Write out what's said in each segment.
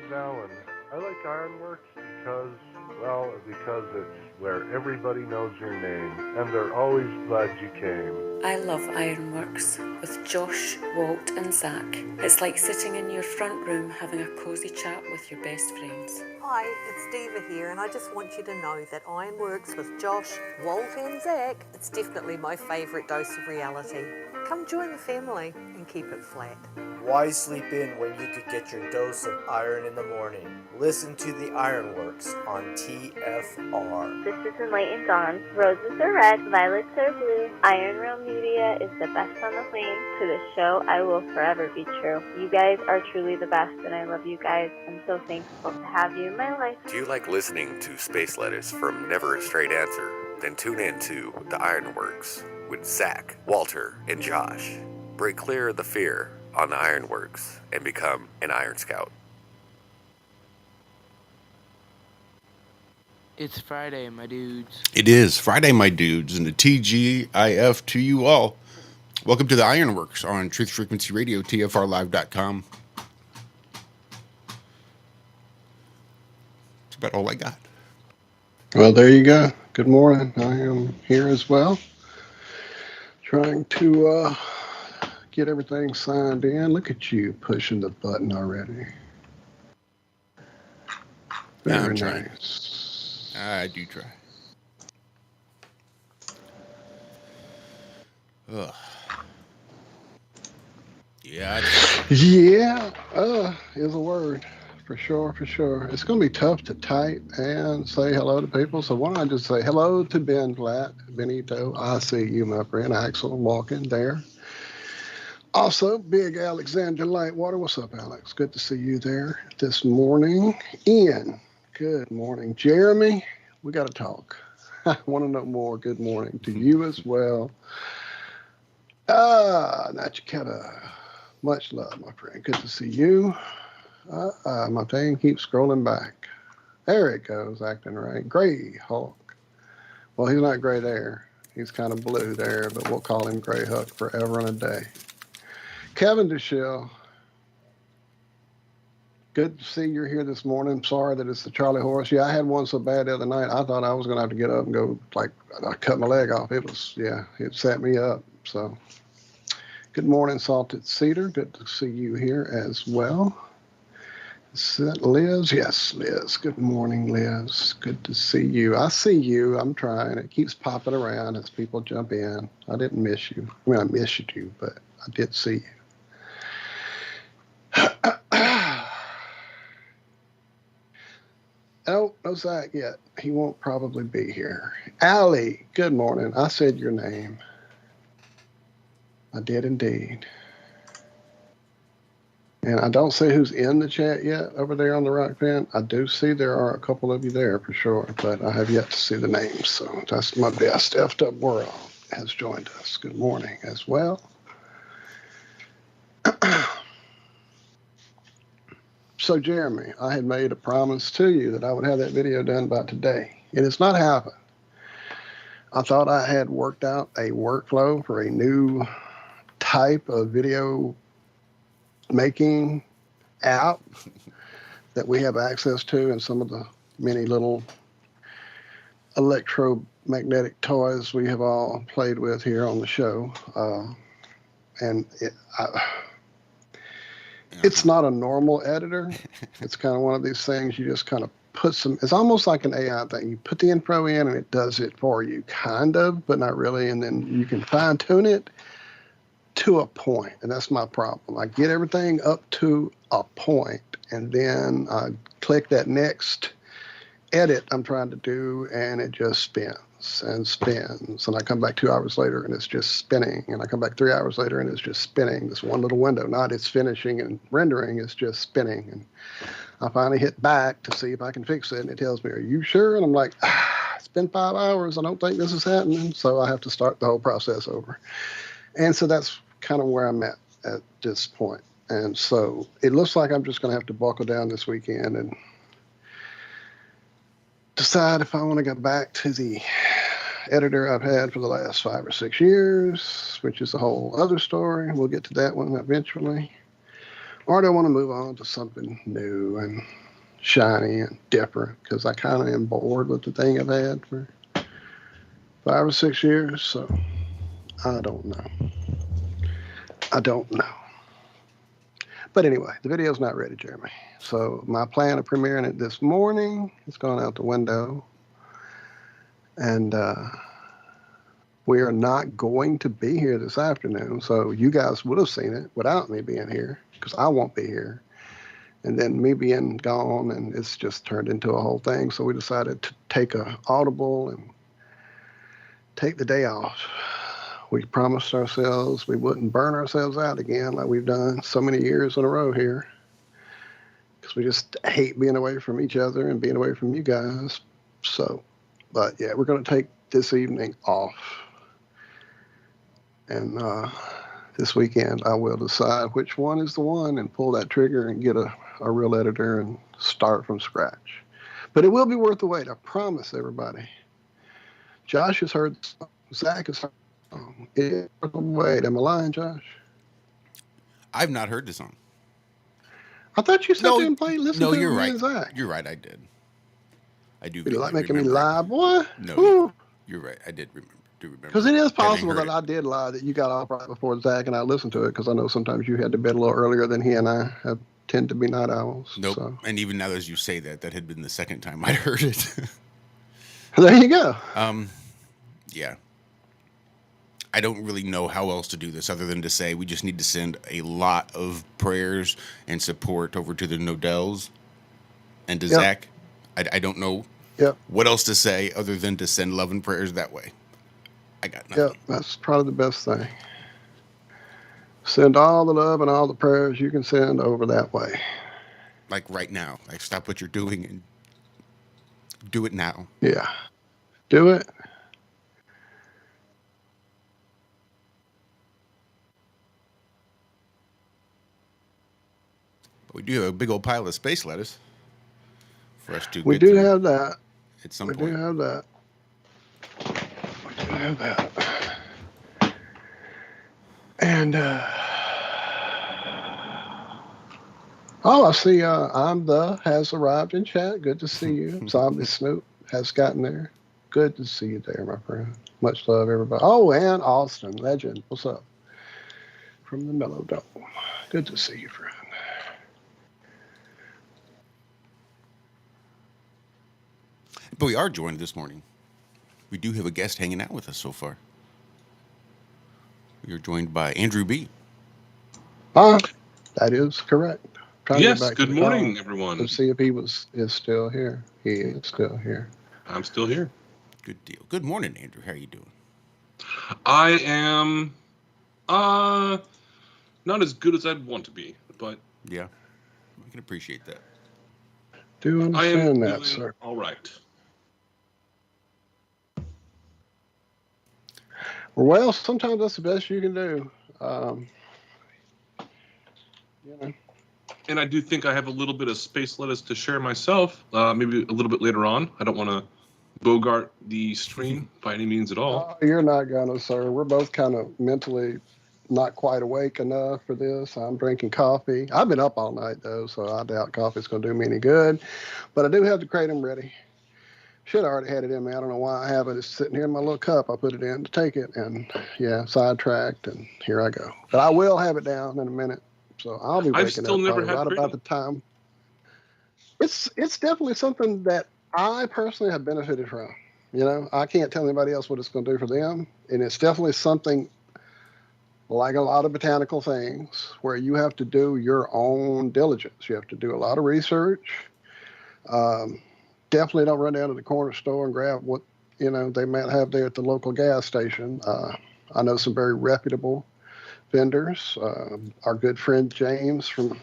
is Alan. I like Ironworks because it's where everybody knows your name, and they're always glad you came. I love Ironworks with Josh, Walt, and Zack. It's like sitting in your front room having a cozy chat with your best friends. Hi, it's Diva here, and I just want you to know that Ironworks with Josh, Walt, and Zack, it's definitely my favourite dose of reality. Come join the family and keep it flat. Why sleep in when you could get your dose of iron in the morning? Listen to the Ironworks on TFR. This is Enlightened Dawn. Roses are red, violets are blue. Iron Realm Media is the best on the plane. To the show, I will forever be true. You guys are truly the best, and I love you guys. I'm so thankful to have you in my life. Do you like listening to space letters from Never a Straight Answer? Then tune in to the Ironworks with Zack, Walter, and Josh. Break clear of the fear on the Ironworks and become an Iron Scout. It's Friday, my dudes. It is Friday, my dudes, and the TGIF to you all. Welcome to the Ironworks on Truth Frequency Radio, TFRlive.com. That's about all I got. Well, there you go. Good morning. I am here as well, trying to get everything signed in. Look at you pushing the button already. Very nice. I do try. Ugh. Yeah. Yeah, is a word. For sure, for sure. It's going to be tough to type and say hello to people. So why don't I just say hello to Ben Blatt, Benito. I see you, my friend. Axel walking there. Also, Big Alexander Lightwater. What's up, Alex? Good to see you there this morning. Ian, good morning. Jeremy, we got to talk. I want to know more. Good morning to you as well. Nachiketa, much love, my friend. Good to see you. My thing keeps scrolling back. There it goes, acting right. Gray Hulk. Well, he's not gray there. He's kind of blue there, but we'll call him Gray Hulk forever and a day. Kevin Dushell, good to see you're here this morning. Sorry that it's the Charlie horse. Yeah, I had one so bad the other night, I thought I was going to have to get up and go, like, I cut my leg off. It set me up. So, good morning, Salted Cedar. Good to see you here as well. Is that Liz? Yes, Liz. Good morning, Liz. Good to see you. I see you. I'm trying. It keeps popping around as people jump in. I didn't miss you. I mean, I missed you, but I did see you. No Zack yet. He won't probably be here. Allie, good morning. I said your name. I did indeed. And I don't see who's in the chat yet over there on the rock band. I do see there are a couple of you there for sure, but I have yet to see the names. So that's my best effed up world has joined us. Good morning as well. So, Jeremy, I had made a promise to you that I would have that video done by today. It has not happened. I thought I had worked out a workflow for a new type of video making app that we have access to in some of the many little electromagnetic toys we have all played with here on the show. It's not a normal editor. It's kind of one of these things you just kind of put some, it's almost like an AI thing. You put the info in and it does it for you, kind of, but not really. And then you can fine tune it to a point. And that's my problem. I get everything up to a point and then I click that next edit I'm trying to do and it just spins and spins. And I come back 2 hours later and it's just spinning. And I come back 3 hours later and it's just spinning. This one little window, not it's finishing and rendering, it's just spinning. And I finally hit back to see if I can fix it. And it tells me, are you sure? And I'm like, it's been 5 hours. I don't think this is happening. So I have to start the whole process over. And so that's kind of where I'm at this point. And so it looks like I'm just going to have to buckle down this weekend and decide if I want to go back to the editor I've had for the last 5 or 6 years, which is a whole other story. We'll get to that one eventually. Or do I want to move on to something new and shiny and different? Because I kind of am bored with the thing I've had for 5 or 6 years. So I don't know. But anyway, the video's not ready, Jeremy. So my plan of premiering it this morning has gone out the window. And we are not going to be here this afternoon. So you guys would have seen it without me being here, because I won't be here. And then me being gone, and it's just turned into a whole thing. So we decided to take a audible and take the day off. We promised ourselves we wouldn't burn ourselves out again like we've done so many years in a row here, because we just hate being away from each other and being away from you guys. So, but yeah, we're going to take this evening off. And this weekend, I will decide which one is the one and pull that trigger and get a real editor and start from scratch. But it will be worth the wait, I promise everybody. Josh has heard the song. Zack has heard the song. It's worth the wait. Am I lying, Josh? I've not heard the song. I thought you said you didn't listen to you're me right. and Zack. You're right, I did. I do. You like making remember. me lie, boy? No, Ooh. you're right. I did remember. Because it is possible that I did lie, that you got off right before Zack and I listened to it, because I know sometimes you had to bed a little earlier than he and I tend to be night owls. Nope. So. And even now as you say that had been the second time I'd heard it. There you go. Yeah. I don't really know how else to do this other than to say we just need to send a lot of prayers and support over to the Nodells and to Zack. I don't know what else to say other than to send love and prayers that way. I got nothing. Yep, that's probably the best thing. Send all the love and all the prayers you can send over that way. Like right now. Like stop what you're doing and do it now. Yeah. Do it. But we do have a big old pile of space lettuce for us to We get do through have that. at some We point. do have that. We do have that. And I see has arrived in chat. Good to see you. Zombie Snoop has gotten there. Good to see you there, my friend. Much love, everybody. Oh, and Austin, legend. What's up? From the Mellow Dome. Good to see you, friend. But we are joined this morning. We do have a guest hanging out with us so far. We are joined by Andrew B. That is correct. Yes, good morning, everyone. Let's see if he is still here. He is still here. I'm still here. Good deal. Good morning, Andrew. How are you doing? I am not as good as I'd want to be, but yeah, I can appreciate that. Do understand that, sir. All right. Well, sometimes that's the best you can do. And I do think I have a little bit of space lettuce to share myself, maybe a little bit later on. I don't want to bogart the stream by any means at all. You're not gonna, sir. We're both kind of mentally not quite awake enough for this. I'm drinking coffee. I've been up all night, though, so I doubt coffee's going to do me any good. But I do have the Kratom ready. Should have already had it in me. I don't know why I haven't. It's sitting here in my little cup. I put it in to take it, and, sidetracked, and here I go. But I will have it down in a minute, so I'll be waking up right about the time. It's definitely something that I personally have benefited from. I can't tell anybody else what it's going to do for them, and it's definitely something like a lot of botanical things where you have to do your own diligence. You have to do a lot of research. Definitely don't run down to the corner store and grab what, they might have there at the local gas station. I know some very reputable vendors. Our good friend James from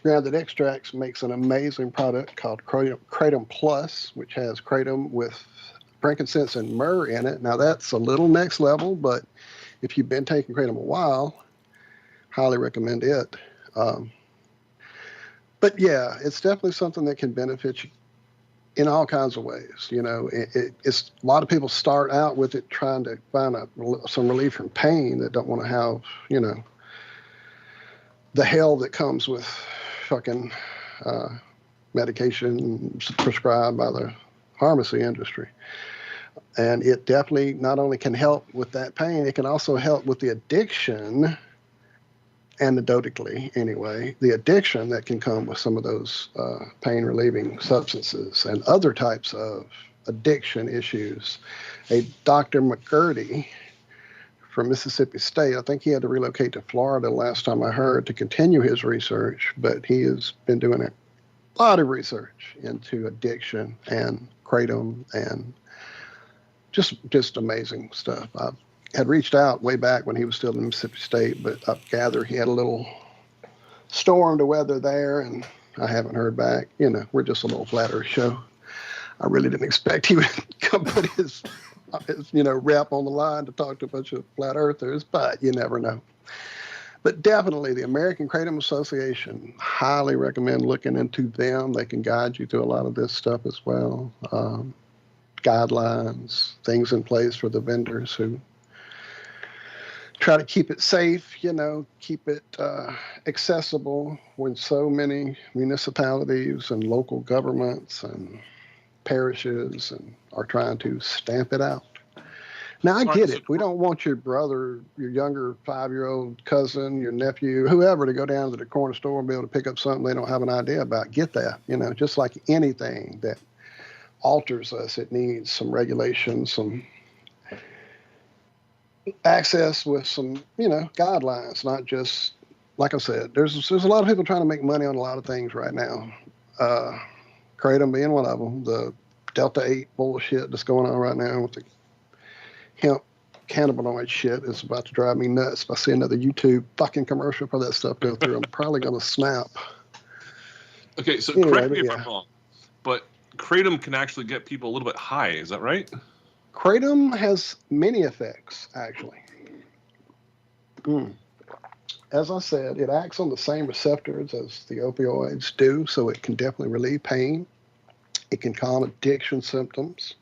Grounded Extracts makes an amazing product called Kratom Plus, which has kratom with frankincense and myrrh in it. Now that's a little next level, but if you've been taking kratom a while, highly recommend it. But yeah, it's definitely something that can benefit you in all kinds of ways. It's a lot of people start out with it trying to find some relief from pain that don't want to have, the hell that comes with fucking medication prescribed by the pharmacy industry. And it definitely not only can help with that pain, it can also help with the addiction, anecdotally anyway, the addiction that can come with some of those pain-relieving substances and other types of addiction issues. A Dr. McGurdy from Mississippi State, I think he had to relocate to Florida last time I heard to continue his research, but he has been doing a lot of research into addiction and Kratom and just amazing stuff. I had reached out way back when he was still in Mississippi State, but I gather he had a little storm to weather there, and I haven't heard back. You know, we're just a little flat earth show. I really didn't expect he would come put his rep on the line to talk to a bunch of flat earthers, but you never know. But definitely the American Kratom Association, highly recommend looking into them. They can guide you through a lot of this stuff as well. Guidelines, things in place for the vendors who try to keep it safe, keep it accessible when so many municipalities and local governments and parishes and are trying to stamp it out. Now, I get it. We don't want your brother, your younger 5-year-old cousin, your nephew, whoever, to go down to the corner store and be able to pick up something they don't have an idea about. Get that. Just like anything that alters us, it needs some regulation, some access with some, guidelines, not just, like I said, there's a lot of people trying to make money on a lot of things right now. Kratom being one of them, the Delta 8 bullshit that's going on right now with the hemp cannabinoid shit is about to drive me nuts. If I see another YouTube fucking commercial for that stuff go through, I'm probably going to snap. Okay, so correct me if I'm wrong, but Kratom can actually get people a little bit high. Is that right? Kratom has many effects, actually. As I said, it acts on the same receptors as the opioids do, so it can definitely relieve pain. It can calm addiction symptoms.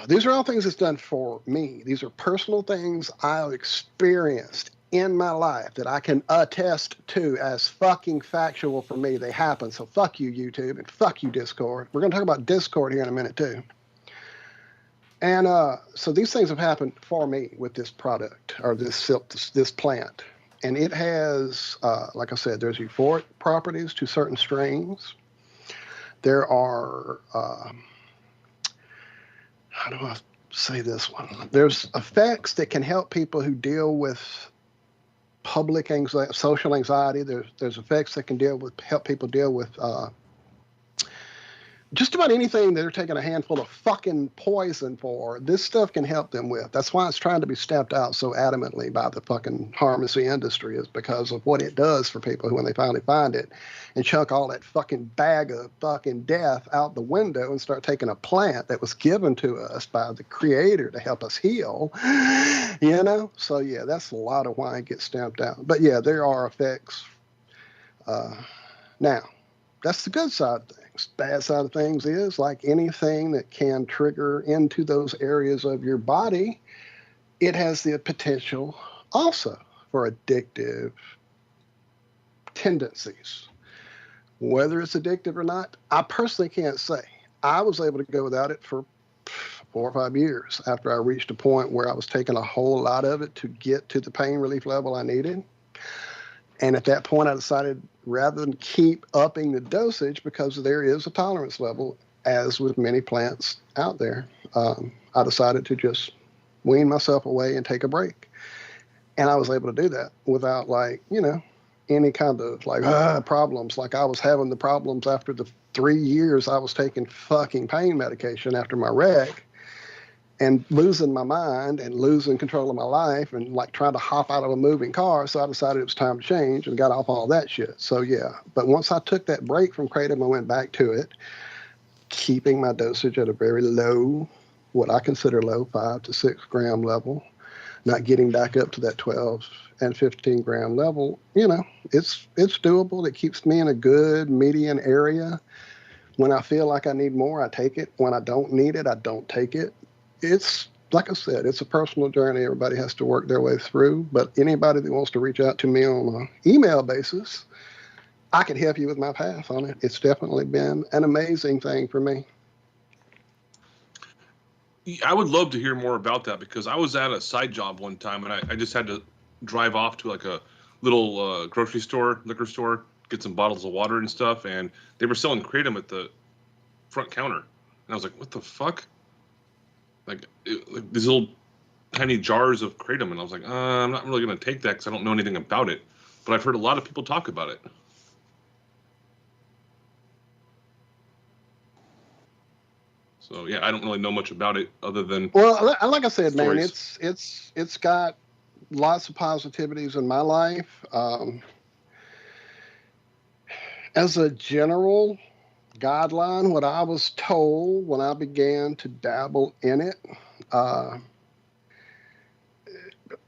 These are all things it's done for me. These are personal things I've experienced in my life that I can attest to as fucking factual for me. They happen. So fuck you, YouTube, and fuck you, Discord. We're going to talk about Discord here in a minute, too. And so these things have happened for me with this product or this plant. And it has, like I said, there's euphoric properties to certain strains. There are, how do I say this one? There's effects that can help people who deal with public anxiety, social anxiety. There's effects that can help people deal with just about anything that they're taking a handful of fucking poison for. This stuff can help them with. That's why it's trying to be stamped out so adamantly by the fucking pharmacy industry, is because of what it does for people who, when they finally find it and chuck all that fucking bag of fucking death out the window and start taking a plant that was given to us by the creator to help us heal, So, yeah, that's a lot of why it gets stamped out. But, yeah, there are effects. Now, that's the good side of things. Bad side of things is, like anything that can trigger into those areas of your body, it has the potential also for addictive tendencies. Whether it's addictive or not, I personally can't say. I was able to go without it for 4 or 5 years after I reached a point where I was taking a whole lot of it to get to the pain relief level I needed. And at that point, I decided, rather than keep upping the dosage, because there is a tolerance level, as with many plants out there, I decided to just wean myself away and take a break. And I was able to do that without, any kind of, problems. Like I was having the problems after the 3 years I was taking fucking pain medication after my wreck, and losing my mind and losing control of my life and trying to hop out of a moving car. So I decided it was time to change and got off all that shit. So yeah, but once I took that break from Kratom, I went back to it, keeping my dosage at a very low, what I consider low, 5 to 6 gram level, not getting back up to that 12 and 15 gram level. It's doable. It keeps me in a good median area. When I feel like I need more, I take it. When I don't need it, I don't take it. It's like I said, it's a personal journey. Everybody has to work their way through. But anybody that wants to reach out to me on an email basis, I can help you with my path on it. It's definitely been an amazing thing for me. I would love to hear more about that, because I was at a side job one time and I just had to drive off to like a little grocery store, liquor store, get some bottles of water and stuff, and they were selling Kratom at the front counter. And I was like, what the fuck? Like these little tiny jars of Kratom, and I was like, I'm not really going to take that because I don't know anything about it. But I've heard a lot of people talk about it. So yeah, I don't really know much about it other than, well, like I said, stories. man, it's got lots of positivities in my life. As a general guideline, what I was told when I began to dabble in it,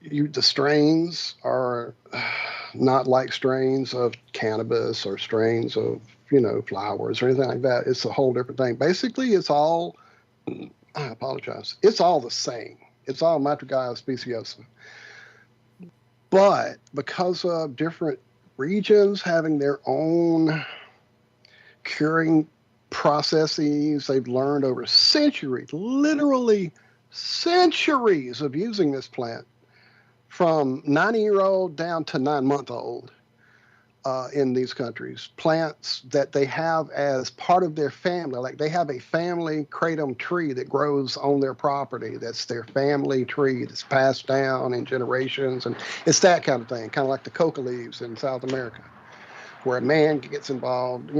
the strains are not like strains of cannabis or strains of, flowers or anything like that. It's a whole different thing. Basically, it's all, I apologize, it's all the same. It's all Matrigaya speciosa. But because of different regions having their own curing processes, they've learned over centuries, literally centuries of using this plant, from 90-year-old down to 9-month-old in these countries. Plants that they have as part of their family, like they have a family Kratom tree that grows on their property. That's their family tree that's passed down in generations. And it's that kind of thing, kind of like the coca leaves in South America, where a man gets involved,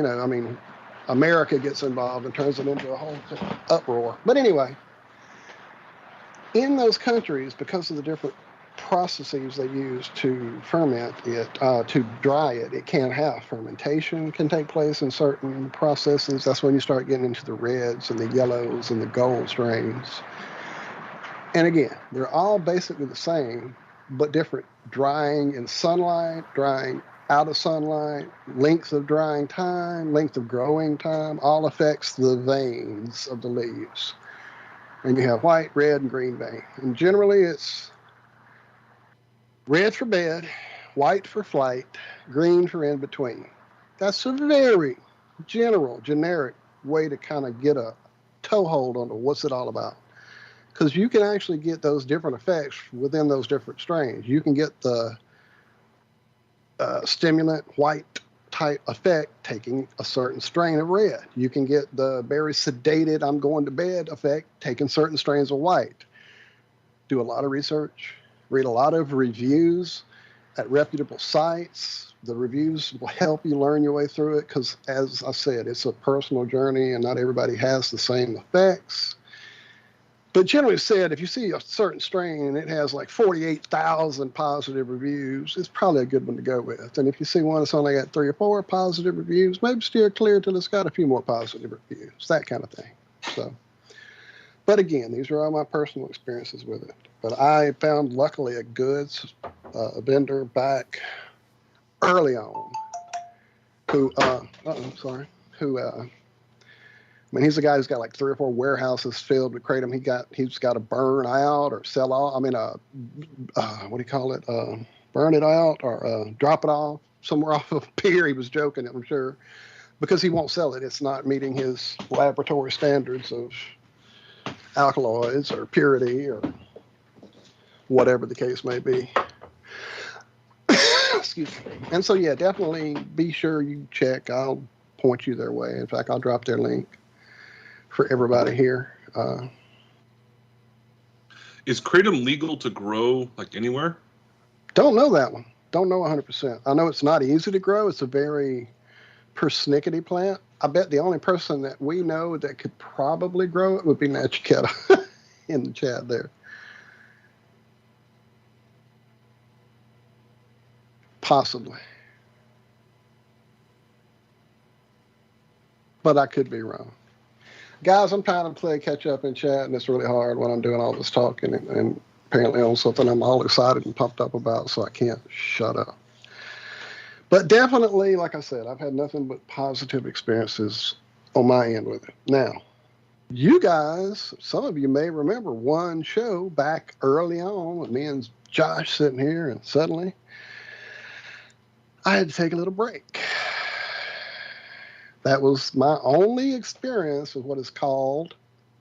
America gets involved and turns it into a whole uproar. But anyway, in those countries, because of the different processes they use to ferment it, to dry it, it can't have fermentation can take place in certain processes. That's when you start getting into the reds and the yellows and the gold strains. And again, they're all basically the same, but different. Drying in sunlight, drying out of sunlight, length of drying time, length of growing time, all affects the veins of the leaves. And you have white, red, and green vein. And generally it's red for bed, white for flight, green for in between. That's a very generic way to kind of get a toehold onto what's it all about. Because you can actually get those different effects within those different strains. You can get the stimulant white type effect taking a certain strain of red. You can get the very sedated, I'm going to bed effect taking certain strains of white. Do a lot of research. Read a lot of reviews at reputable sites. The reviews will help you learn your way through it because, as I said, it's a personal journey and not everybody has the same effects. But generally said, if you see a certain strain and it has like 48,000 positive reviews, it's probably a good one to go with. And if you see one that's only got 3 or 4 positive reviews, maybe steer clear till it's got a few more positive reviews, that kind of thing. So, but again, these are all my personal experiences with it. But I found, luckily, a good vendor back early on who, he's a guy who's got like 3 or 4 warehouses filled with Kratom. He's got to burn out or sell off. Burn it out or drop it off somewhere off of a pier. He was joking, I'm sure, because he won't sell it. It's not meeting his laboratory standards of alkaloids or purity or whatever the case may be. Excuse me. And so, yeah, definitely be sure you check. I'll point you their way. In fact, I'll drop their link for everybody here. Is Kratom legal to grow like anywhere? Don't know that one. Don't know 100%. I know it's not easy to grow. It's a very persnickety plant. I bet the only person that we know that could probably grow it would be Nachiketa in the chat there. Possibly. But I could be wrong. Guys, I'm trying to play catch up in chat, and it's really hard when I'm doing all this talking and apparently on something I'm all excited and pumped up about, so I can't shut up. But definitely, like I said, I've had nothing but positive experiences on my end with it. Now, you guys, some of you may remember one show back early on with me and Josh sitting here, and suddenly I had to take a little break. That was my only experience with what is called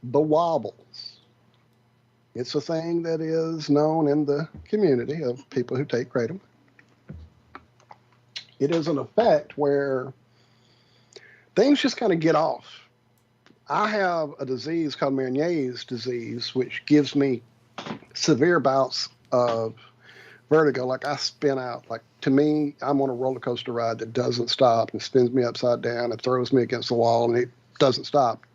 the wobbles. It's a thing that is known in the community of people who take Kratom. It is an effect where things just kind of get off. I have a disease called Meniere's disease, which gives me severe bouts of vertigo. Like I spin out. Like to me, I'm on a roller coaster ride that doesn't stop and spins me upside down and throws me against the wall, and it doesn't stop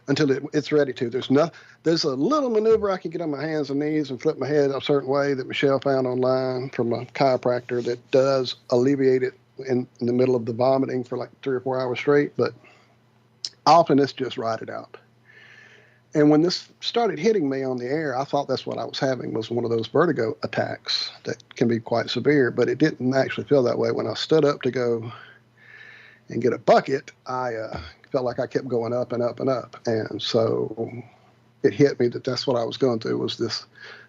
until it's ready to. There's a little maneuver I can get on my hands and knees and flip my head a certain way that Michelle found online from a chiropractor that does alleviate it in the middle of the vomiting for like 3 or 4 hours straight. But often it's just ride it out. And when this started hitting me on the air, I thought that's what I was having, was one of those vertigo attacks that can be quite severe, but it didn't actually feel that way. When I stood up to go and get a bucket, I felt like I kept going up and up and up. And so it hit me that that's what I was going through, was this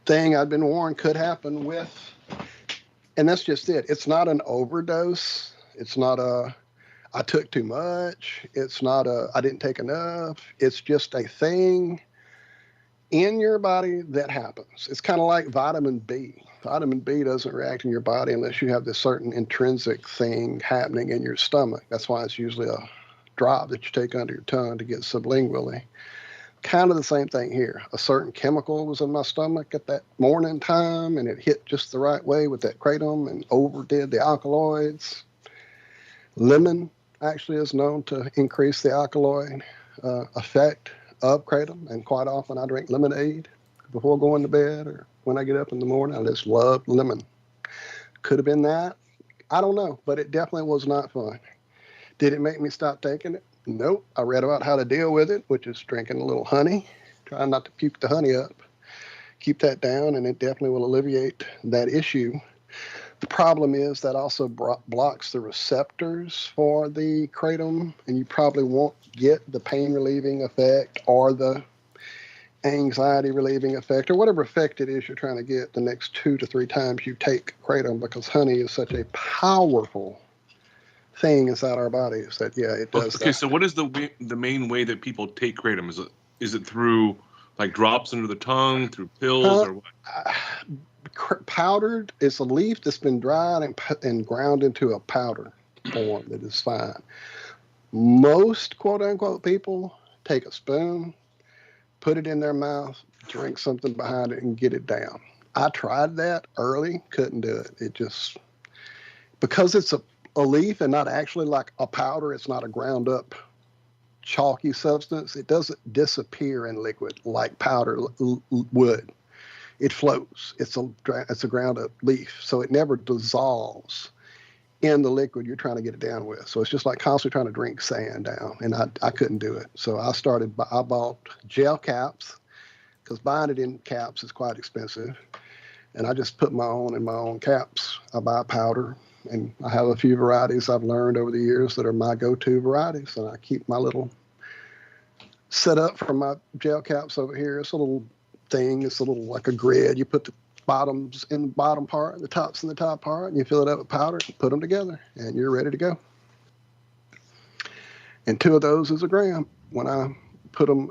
thing I'd been warned could happen with. And that's just it. It's not an overdose. It's not I took too much. It's not I didn't take enough. It's just a thing in your body that happens. It's kind of like vitamin B. Vitamin B doesn't react in your body unless you have this certain intrinsic thing happening in your stomach. That's why it's usually a drop that you take under your tongue to get sublingually. Kind of the same thing here. A certain chemical was in my stomach at that morning time, and it hit just the right way with that kratom and overdid the alkaloids. Lemon actually is known to increase the alkaloid effect of kratom, and quite often I drink lemonade before going to bed or when I get up in the morning. I just love lemon. Could have been that. I don't know, but it definitely was not fun. Did it make me stop taking it? Nope. I read about how to deal with it, which is drinking a little honey. Try not to puke the honey up. Keep that down, and it definitely will alleviate that issue. The problem is that also blocks the receptors for the kratom, and you probably won't get the pain relieving effect or the anxiety relieving effect or whatever effect it is you're trying to get the next 2 to 3 times you take kratom, because honey is such a powerful thing inside our bodies that, yeah, it does. Okay, so what is the main way that people take kratom? Is it through like drops under the tongue, through pills, or what? Powdered. It's a leaf that's been dried and ground into a powder form that is fine. Most quote unquote people take a spoon, put it in their mouth, drink something behind it, and get it down. I tried that early, couldn't do it. It just, because it's a leaf and not actually like a powder, it's not a ground up chalky substance. It doesn't disappear in liquid like powder would. It floats. It's a ground up leaf, so it never dissolves in the liquid you're trying to get it down with. So it's just like constantly trying to drink sand down, and I couldn't do it. So I bought gel caps, because buying it in caps is quite expensive, and I just put my own in my own caps. I buy powder, and I have a few varieties I've learned over the years that are my go-to varieties, and I keep my little setup for my gel caps over here. It's a little thing. It's a little like a grid. You put the bottoms in the bottom part and the tops in the top part, and you fill it up with powder and put them together, and you're ready to go. And 2 of those is a gram. When I put them,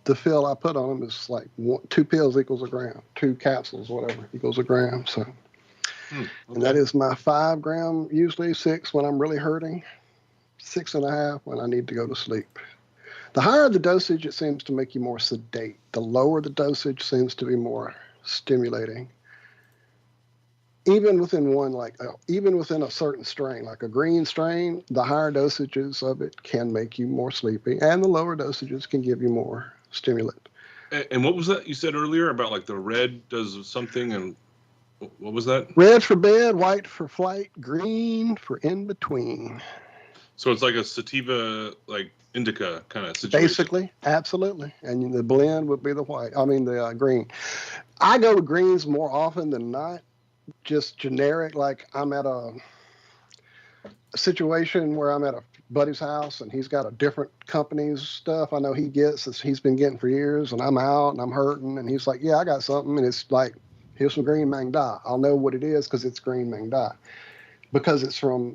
the fill I put on them is like 2 pills equals a gram. 2 capsules, whatever, equals a gram. So, okay. And that is my 5 gram, usually 6 when I'm really hurting, 6.5 when I need to go to sleep. The higher the dosage, it seems to make you more sedate. The lower the dosage seems to be more stimulating. Even within even within a certain strain, like a green strain, the higher dosages of it can make you more sleepy, and the lower dosages can give you more stimulant. And what was that you said earlier about like the red does something, and what was that? Red for bed, white for flight, green for in between. So it's like a sativa, like indica kind of situation. Basically, absolutely. And the blend would be the white. I mean, the green. I go with greens more often than not. Just generic, like I'm at a situation where I'm at a buddy's house, and he's got a different company's stuff. I know he gets that he's been getting for years, and I'm out and I'm hurting, and he's like, "Yeah, I got something," and it's like, "Here's some green Mang Da." I'll know what it is because it's green Mang Da, because it's from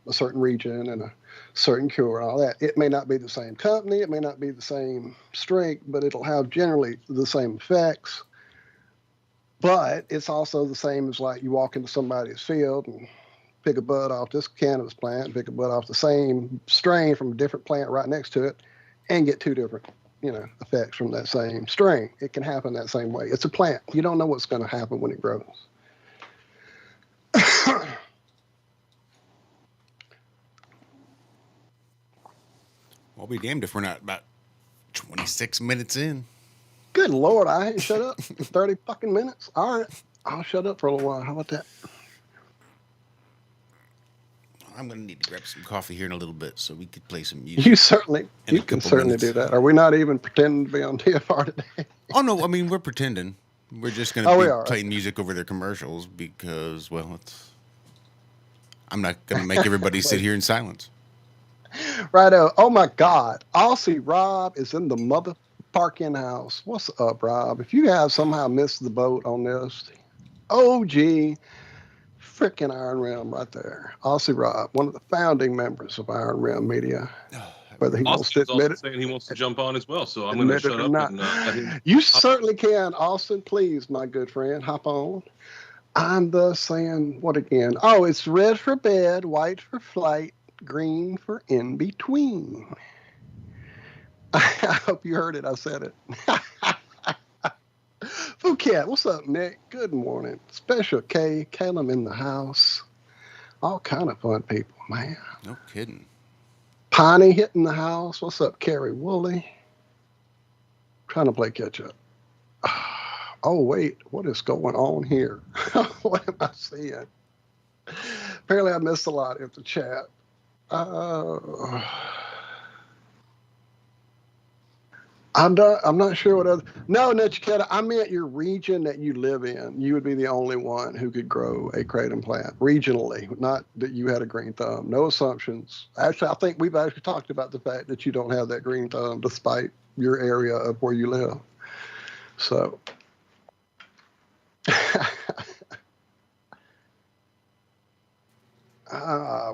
a certain region and a certain cure and all that. It may not be the same company, it may not be the same strength, but it'll have generally the same effects. But it's also the same as like you walk into somebody's field and pick a bud off this cannabis plant, pick a bud off the same strain from a different plant right next to it, and get two different, effects from that same strain. It can happen that same way. It's a plant. You don't know what's going to happen when it grows. I'll be damned if we're not about 26 minutes in. Good Lord, I ain't shut up for 30 fucking minutes. All right, I'll shut up for a little while. How about that? I'm going to need to grab some coffee here in a little bit so we could play some music. You can certainly minutes. do that. Are we not even pretending to be on TFR today? Oh, no, I mean, we're pretending. We're just going to be playing music over their commercials because, well, I'm not going to make everybody sit here in silence. Righto. Oh, my God. Aussie Rob is in the mother parking house. What's up, Rob? If you have somehow missed the boat on this, OG freaking Iron Realm right there. Aussie Rob, one of the founding members of Iron Realm Media. Whether he wants to admit it, saying he wants to jump on as well, so I'm going to shut up and let him. You certainly can, Austin. Please, my good friend, hop on. I'm saying what again? Oh, it's red for bed, white for flight, green for in between. I hope you heard it. I said it. Phuket, what's up, Nick? Good morning. Special K, Calum in the house. All kind of fun people, man. No kidding. Piney hitting the house. What's up, Carrie Woolley? Trying to play catch up. Oh, wait. What is going on here? What am I seeing? Apparently, I missed a lot in the chat. I'm not sure what other. No, Nechiketa, I meant your region that you live in. You would be the only one who could grow a kratom plant regionally, not that you had a green thumb. No assumptions. Actually, I think we've actually talked about the fact that you don't have that green thumb despite your area of where you live. So.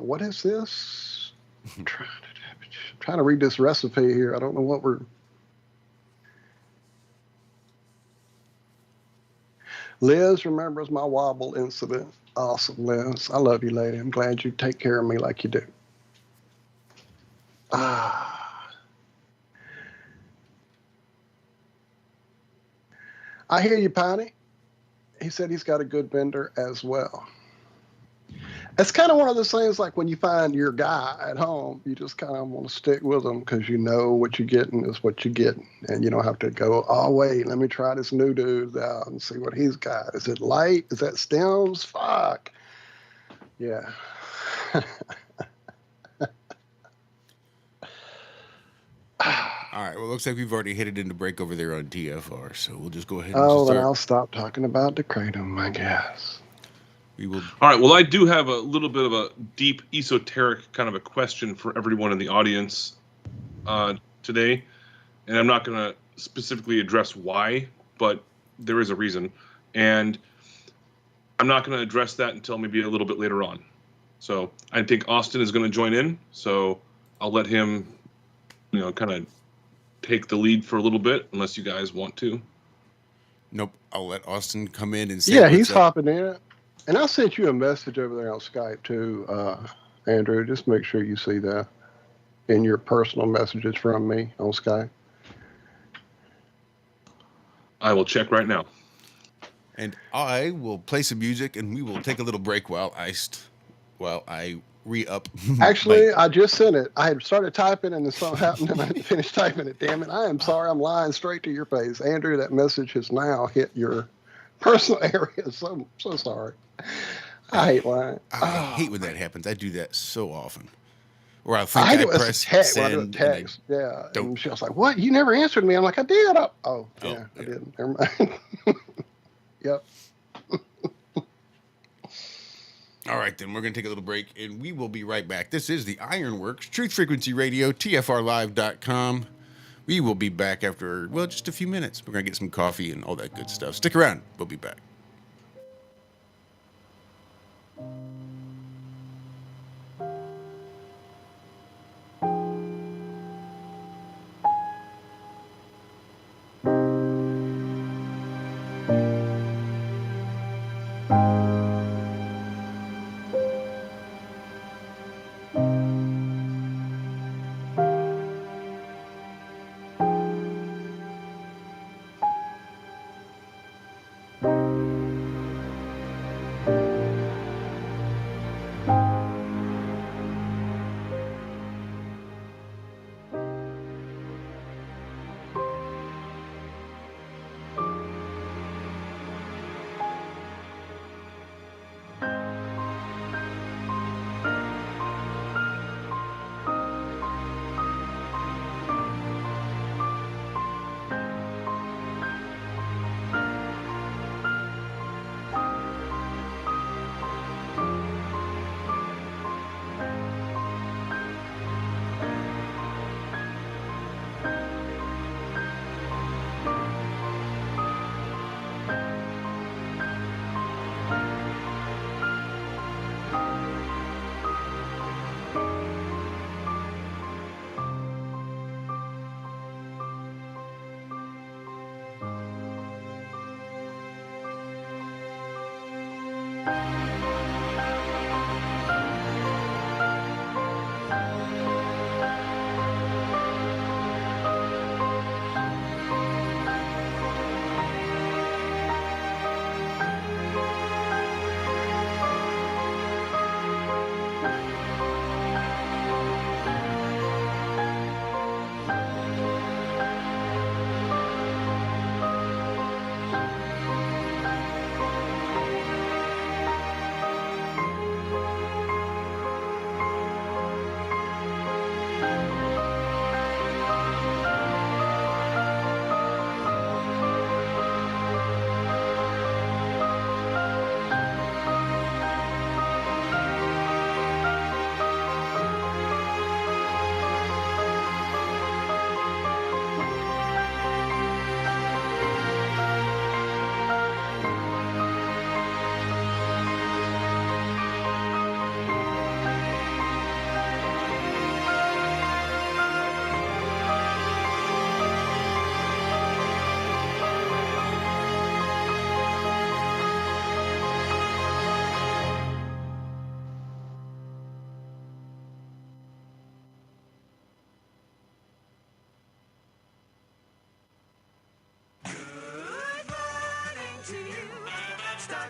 What is this? I'm trying to read this recipe here. I don't know what we're. Liz remembers my wobble incident. Awesome, Liz. I love you, lady. I'm glad you take care of me like you do. I hear you, Piney. He said he's got a good vendor as well. It's kind of one of those things like when you find your guy at home, you just kind of want to stick with them because you know what you're getting is what you're getting. And you don't have to go, oh, wait, let me try this new dude out and see what he's got. Is it light? Is that stems? Fuck. Yeah. All right. Well, it looks like we've already hit it into break over there on TFR. So we'll just go ahead and start. Then I'll stop talking about the kratom, I guess. We will. All right. Well, I do have a little bit of a deep esoteric kind of a question for everyone in the audience today, and I'm not going to specifically address why, but there is a reason, and I'm not going to address that until maybe a little bit later on. So I think Austin is going to join in, so I'll let him, kind of take the lead for a little bit, unless you guys want to. Nope. I'll let Austin come in and say. Yeah, he's hopping in. And I sent you a message over there on Skype too, Andrew. Just make sure you see that in your personal messages from me on Skype. I will check right now. And I will play some music, and we will take a little break while I re-up. Actually, I just sent it. I had started typing, and then something happened, and I didn't finish typing it. Damn it! I am sorry. I'm lying straight to your face, Andrew. That message has now hit your personal area. So sorry. I hate lying. I hate when that happens. I do that so often. Or I think I press send. Text. Yeah. And she was like, "What? You never answered me." I'm like, "I did." I didn't. Never mind. Yep. All right, then we're going to take a little break, and we will be right back. This is the Ironworks, Truth Frequency Radio, TFRlive.com. We will be back after, well, just a few minutes. We're going to get some coffee and all that good stuff. Stick around. We'll be back.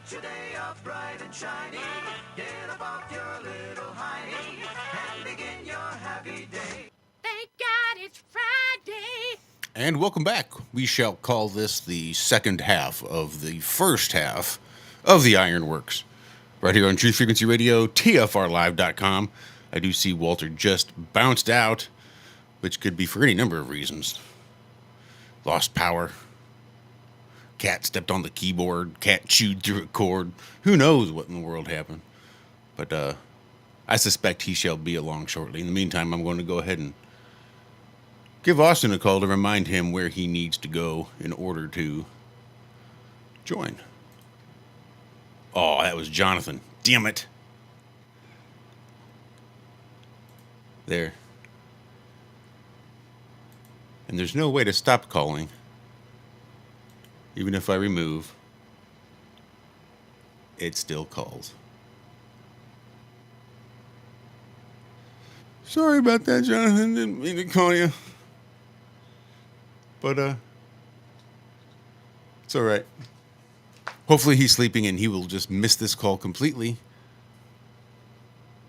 Your day off bright and shiny. Get up off your little hiney and begin your happy day. Thank God it's Friday. And welcome back. We shall call this the second half of the first half of the Ironworks. Right here on Truth Frequency Radio, TFRlive.com. I do see Walter just bounced out, which could be for any number of reasons. Lost power. Cat stepped on the keyboard. Cat chewed through a cord. Who knows what in the world happened? But I suspect he shall be along shortly. In the meantime, I'm going to go ahead and give Austin a call to remind him where he needs to go in order to join. Oh, that was Jonathan. Damn it. There. And there's no way to stop calling. Even if I remove, it still calls. Sorry about that, Jonathan. Didn't mean to call you. But, it's all right. Hopefully he's sleeping and he will just miss this call completely.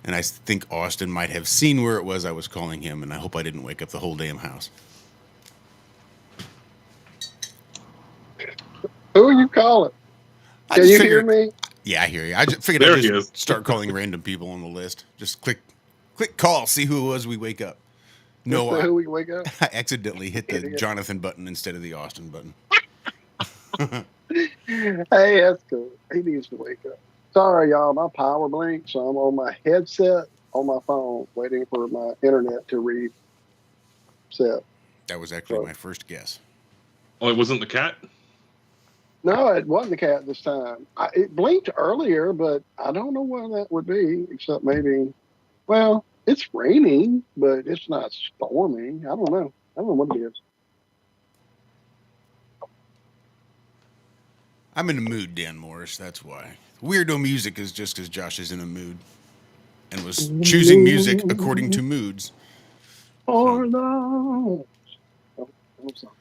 And I think Austin might have seen where it was I was calling him, and I hope I didn't wake up the whole damn house. Who are you calling? Can you hear me? Yeah, I hear you. I just figured I'd just start calling random people on the list. Just click call, see who it was we wake up. No, who we wake up? I accidentally hit the Jonathan button instead of the Austin button. Hey, that's cool. He needs to wake up. Sorry, y'all. My power blinked, so I'm on my headset on my phone, waiting for my internet to reset. That was actually my first guess. Oh, it wasn't the cat? No, it wasn't the cat this time. It blinked earlier, but I don't know why that would be, except maybe, well, it's raining, but it's not storming. I don't know. I don't know what it is. I'm in a mood, Dan Morris. That's why. Weirdo music is just because Josh is in a mood and was choosing music according to moods. Oh, no. Oh, I'm sorry.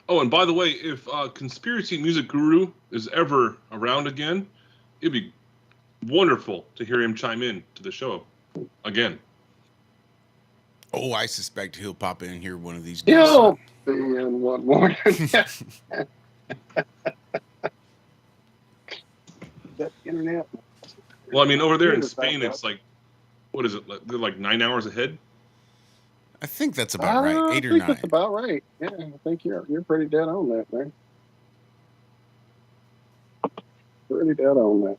Oh, and by the way, if Conspiracy Music Guru is ever around again, it'd be wonderful to hear him chime in to the show again. Oh, I suspect he'll pop in here one of these days. He'll be in one morning. That internet. Well, I mean, over there in Spain, it's like, what is it? They're like 9 hours ahead? I think that's about right. 8 or 9. I think that's about right. Yeah, I think you're pretty dead on that, man. Pretty dead on that.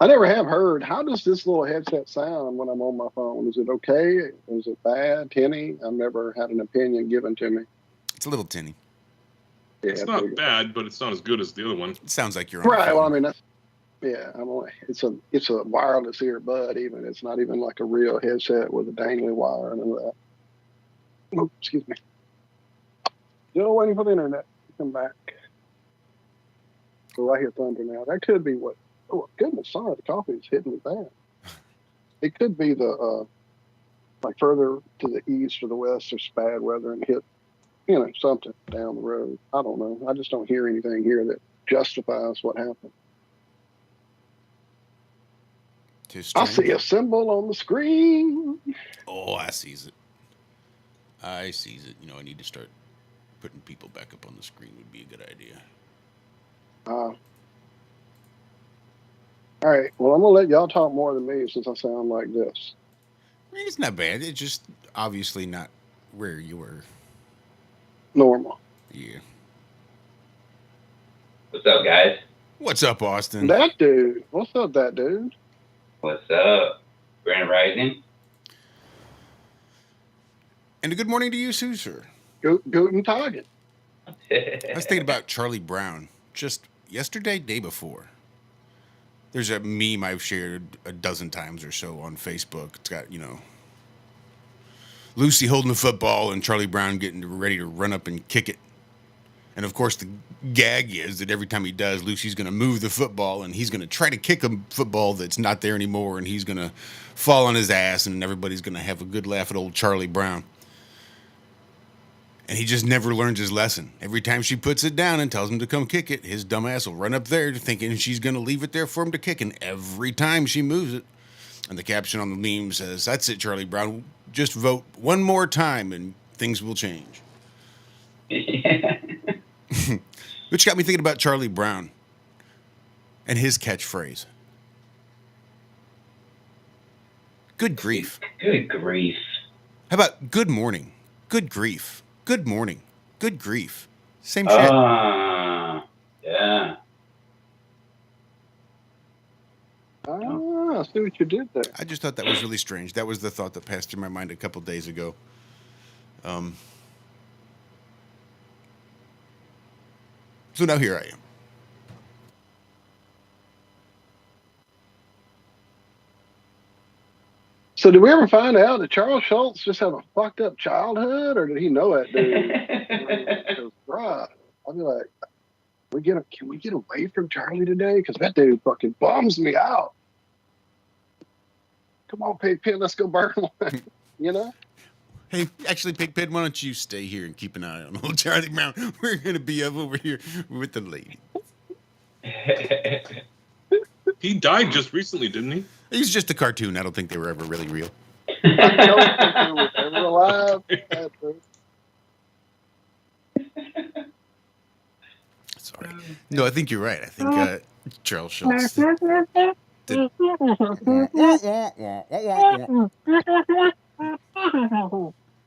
I never have heard. How does this little headset sound when I'm on my phone? Is it okay? Is it bad? Tinny? I've never had an opinion given to me. It's a little tinny. Yeah, it's not bad, but it's not as good as the other one. It sounds like you're on right. Well, I mean, that's it's a wireless earbud. Even it's not even like a real headset with a dangly wire and all that. Oh, excuse me. Still waiting for the internet to come back. So I hear thunder now. That could be what. Oh goodness, sorry, the coffee is hitting me bad. It could be the like further to the east or the west, there's bad weather and hit, something down the road. I don't know. I just don't hear anything here that justifies what happened. I see a symbol on the screen. Oh, I sees it. I sees it. I need to start putting people back up on the screen would be a good idea. All right. Well, I'm going to let y'all talk more than me since I sound like this. I mean, it's not bad. It's just obviously not where you were. Normal. Yeah. What's up, guys? What's up, Austin? That dude. What's up, that dude? What's up? Grand Rising. And a good morning to you, too, sir. Guten Tag. I was thinking about Charlie Brown just yesterday, day before. There's a meme I've shared a dozen times or so on Facebook. It's got, Lucy holding the football and Charlie Brown getting ready to run up and kick it. And, of course, the gag is that every time he does, Lucy's going to move the football and he's going to try to kick a football that's not there anymore and he's going to fall on his ass and everybody's going to have a good laugh at old Charlie Brown. And he just never learns his lesson. Every time she puts it down and tells him to come kick it, his dumb ass will run up there thinking she's going to leave it there for him to kick. And every time she moves it, and the caption on the meme says, "That's it, Charlie Brown. Just vote one more time and things will change." Which got me thinking about Charlie Brown and his catchphrase. Good grief. Good grief. How about good morning? Good grief. Good morning. Good grief. Same shit. Yeah. I see what you did there. I just thought that was really strange. That was the thought that passed through my mind a couple days ago. So now here I am. So did we ever find out that Charles Schultz just had a fucked up childhood, or did he know that dude? Because, bruh, I'd be like, can we get away from Charlie today? Because that dude fucking bums me out. Come on, Pigpen, let's go burn one. Hey, actually, Pigpen, why don't you stay here and keep an eye on old Charlie Brown? We're going to be up over here with the lady. He died just recently, didn't he? He was just a cartoon. I don't think they were ever really real. I don't think he was ever alive. Sorry. No, I think you're right. I think Charles Schultz did.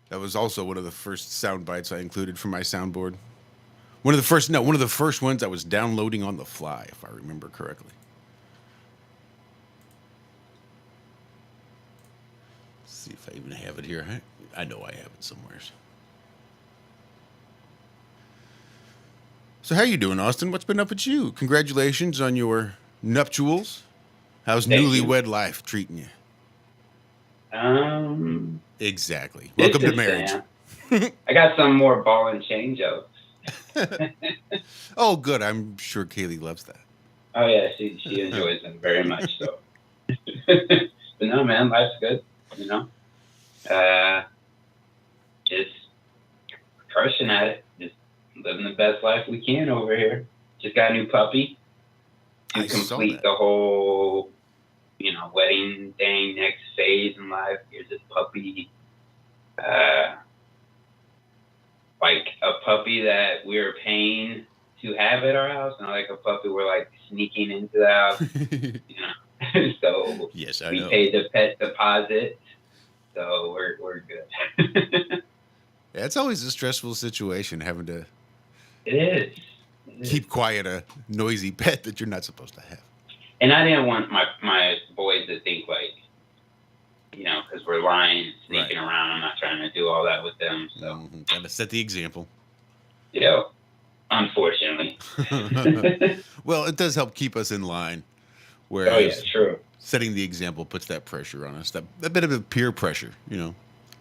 That was also one of the first sound bites I included for my soundboard. One of the first ones I was downloading on the fly, if I remember correctly. Let's see if I even have it here. I know I have it somewhere. So how you doing, Austin? What's been up with you? Congratulations on your nuptials. How's newlywed life treating you? Exactly. Welcome to marriage. I got some more ball and chain jokes. Oh, good. I'm sure Kaylee loves that. Oh yeah, she enjoys them very much. So, but no, man, life's good. You know, just crushing at it. Just living the best life we can over here. Just got a new puppy to complete the whole, wedding thing. Next phase in life. Here's this puppy. Like a puppy that we were paying to have at our house, not like a puppy we're like sneaking into the house. So yes, I we know. paid the pet deposit, so we're good. Yeah, it's always a stressful situation having to. It is. Keep quiet a noisy pet that you're not supposed to have. And I didn't want my boys to think like, because we're lying, sneaking around. I'm not trying to do all that with them. So gotta set the example. Unfortunately. Well, it does help keep us in line. Whereas true. Setting the example puts that pressure on us. That bit of a peer pressure, the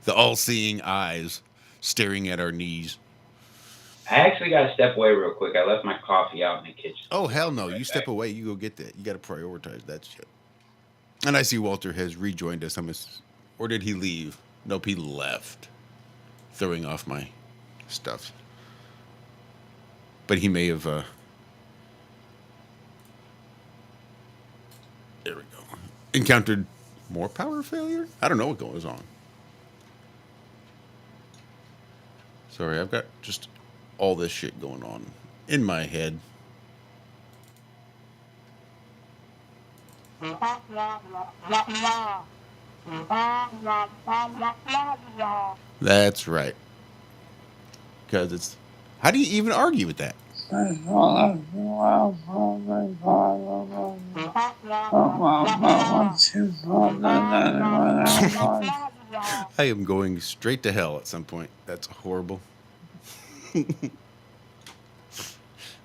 all-seeing eyes staring at our knees. I actually got to step away real quick. I left my coffee out in the kitchen. Oh, hell no. You step away. You go get that. You got to prioritize that shit. And I see Walter has rejoined us. Or did he leave? Nope, he left. Throwing off my stuff. But he may have... there we go. Encountered more power failure? I don't know what goes on. Sorry, I've got just all this shit going on in my head. That's right. Because it's... How do you even argue with that? I am going straight to hell at some point. That's horrible.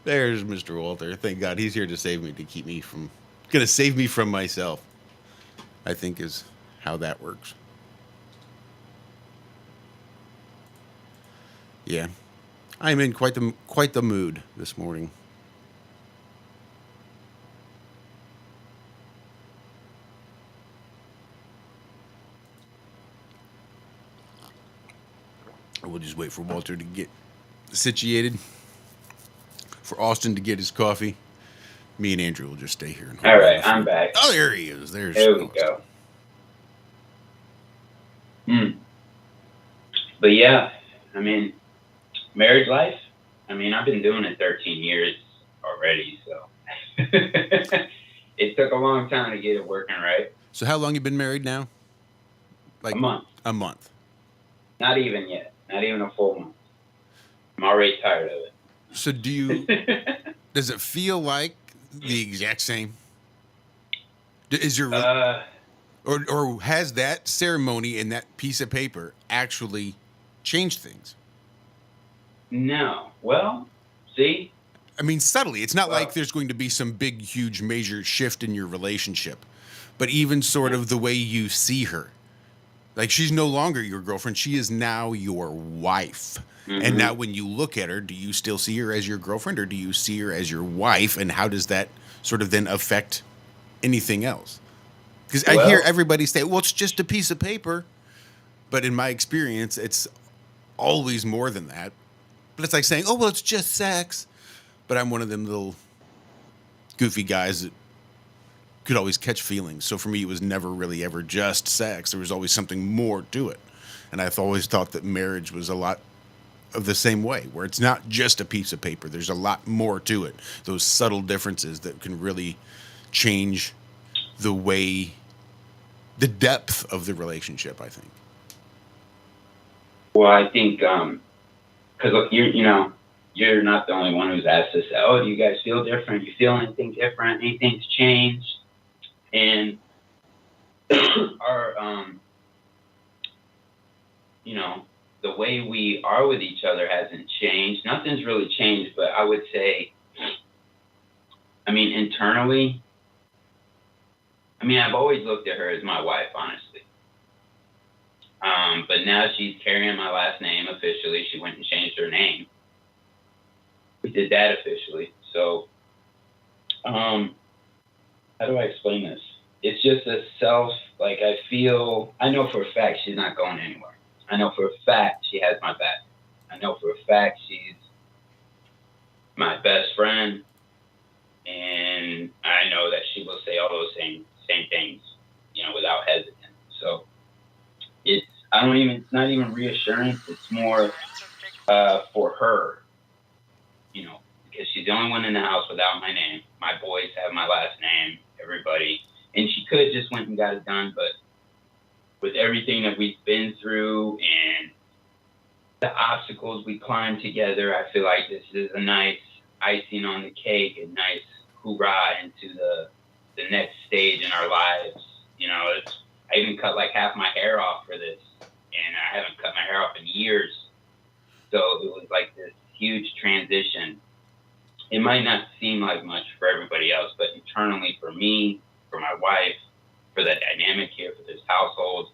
There's Mr. Walter. Thank God he's here to save me, to keep me from... Going to save me from myself, I think is how that works. Yeah. I'm in quite the mood this morning. We'll just wait for Walter to get situated, for Austin to get his coffee. Me and Andrew will just stay here. All right, I'm back. Oh, there he is. There we go. But yeah, marriage life, I've been doing it 13 years already, so it took a long time to get it working right. So how long you been married now? Like a month. A month. Not even yet. Not even a full month. I'm already tired of it. So does it feel like the exact same? Is your or has that ceremony and that piece of paper actually changed things? No. Well, see? Subtly. It's not like there's going to be some big, huge, major shift in your relationship. But even sort of the way you see her. Like, she's no longer your girlfriend. She is now your wife. Mm-hmm. And now when you look at her, do you still see her as your girlfriend or do you see her as your wife? And how does that sort of then affect anything else? Because I hear everybody say, well, it's just a piece of paper. But in my experience, it's always more than that. But it's like saying, oh, well, it's just sex. But I'm one of them little goofy guys that could always catch feelings. So for me, it was never really ever just sex. There was always something more to it. And I've always thought that marriage was a lot of the same way, where it's not just a piece of paper. There's a lot more to it. Those subtle differences that can really change the way, the depth of the relationship, I think. Well, I think, because you you're not the only one who's asked us, oh, do you guys feel different? You feel anything different? Anything's changed? And our, you know, the way we are with each other hasn't changed. Nothing's really changed, but I would say, I mean, internally, I mean, I've always looked at her as my wife, honestly. But now she's carrying my last name officially. She went and changed her name. We did that officially. So, how do I explain this? It's just a self, like I know for a fact she's not going anywhere. I know for a fact she has my back. I know for a fact she's my best friend. And I know that she will say all those same things, you know, without hesitation. So it's not even reassurance. It's more for her, you know, because she's the only one in the house without my name. My boys have my last name, everybody. And she could just went and got it done, but with everything that we've been through and the obstacles we climbed together, I feel like this is a nice icing on the cake, a nice hoorah into the next stage in our lives. You know, I even cut like half my hair off for this, and I haven't cut my hair off in years. So it was like this huge transition. It might not seem like much for everybody else, but internally for me, for my wife, for the dynamic here, for this household,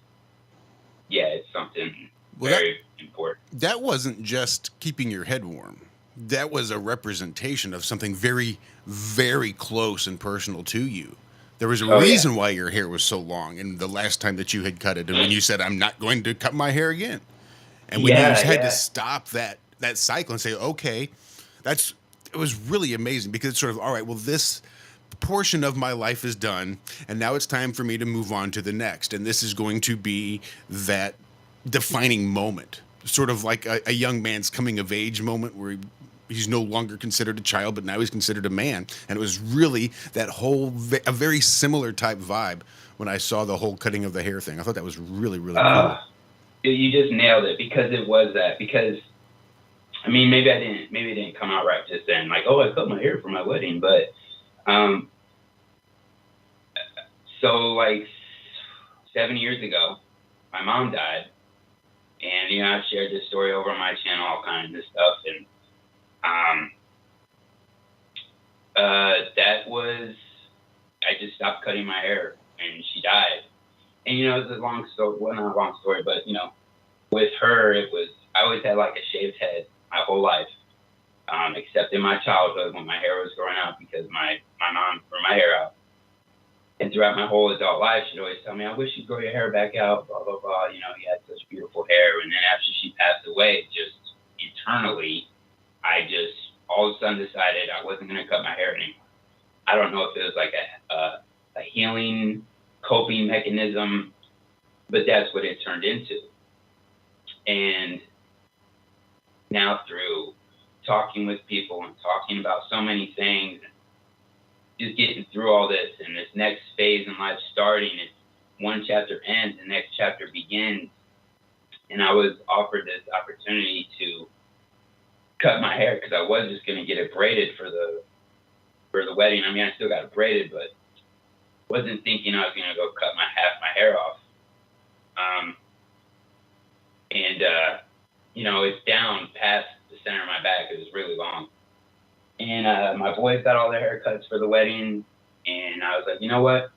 yeah, it's something very important. That wasn't just keeping your head warm. That was a representation of something very, very close and personal to you. There was a reason why your hair was so long, and the last time that you had cut it, and when you said, I'm not going to cut my hair again. And when you had to stop that cycle and say, okay, it was really amazing, because it's sort of, all right, well, this portion of my life is done, and now it's time for me to move on to the next. And this is going to be that defining moment, sort of like a young man's coming of age moment where he's no longer considered a child, but now he's considered a man. And it was really that a very similar type vibe when I saw the whole cutting of the hair thing. I thought that was really, really cool. You just nailed it, because it was that. Because, I mean, maybe it didn't come out right just then, like, oh, I cut my hair for my wedding, but so like 7 years ago, my mom died, and you know, I've shared this story over on my channel, all kinds of stuff, and that was, I just stopped cutting my hair, and she died. And you know, it's a long story, well, not a long story, but you know, with her, I always had like a shaved head my whole life, except in my childhood when my hair was growing out, because my mom grew my hair out. And throughout my whole adult life, she'd always tell me, I wish you'd grow your hair back out, blah, blah, blah. You know, you had such beautiful hair. And then after she passed away, just internally, I just all of a sudden decided I wasn't going to cut my hair anymore. I don't know if it was like a healing, coping mechanism, but that's what it turned into. And now through talking with people and talking about so many things, just getting through all this, and this next phase in life starting, it's one chapter ends, the next chapter begins. And I was offered this opportunity to cut my hair, because I was just going to get it braided for the wedding. I mean, I still got it braided, but wasn't thinking I was going to go cut half my hair off. You know, it's down past the center of my back. It was really long. And my boys got all their haircuts for the wedding, and I was like, you know what?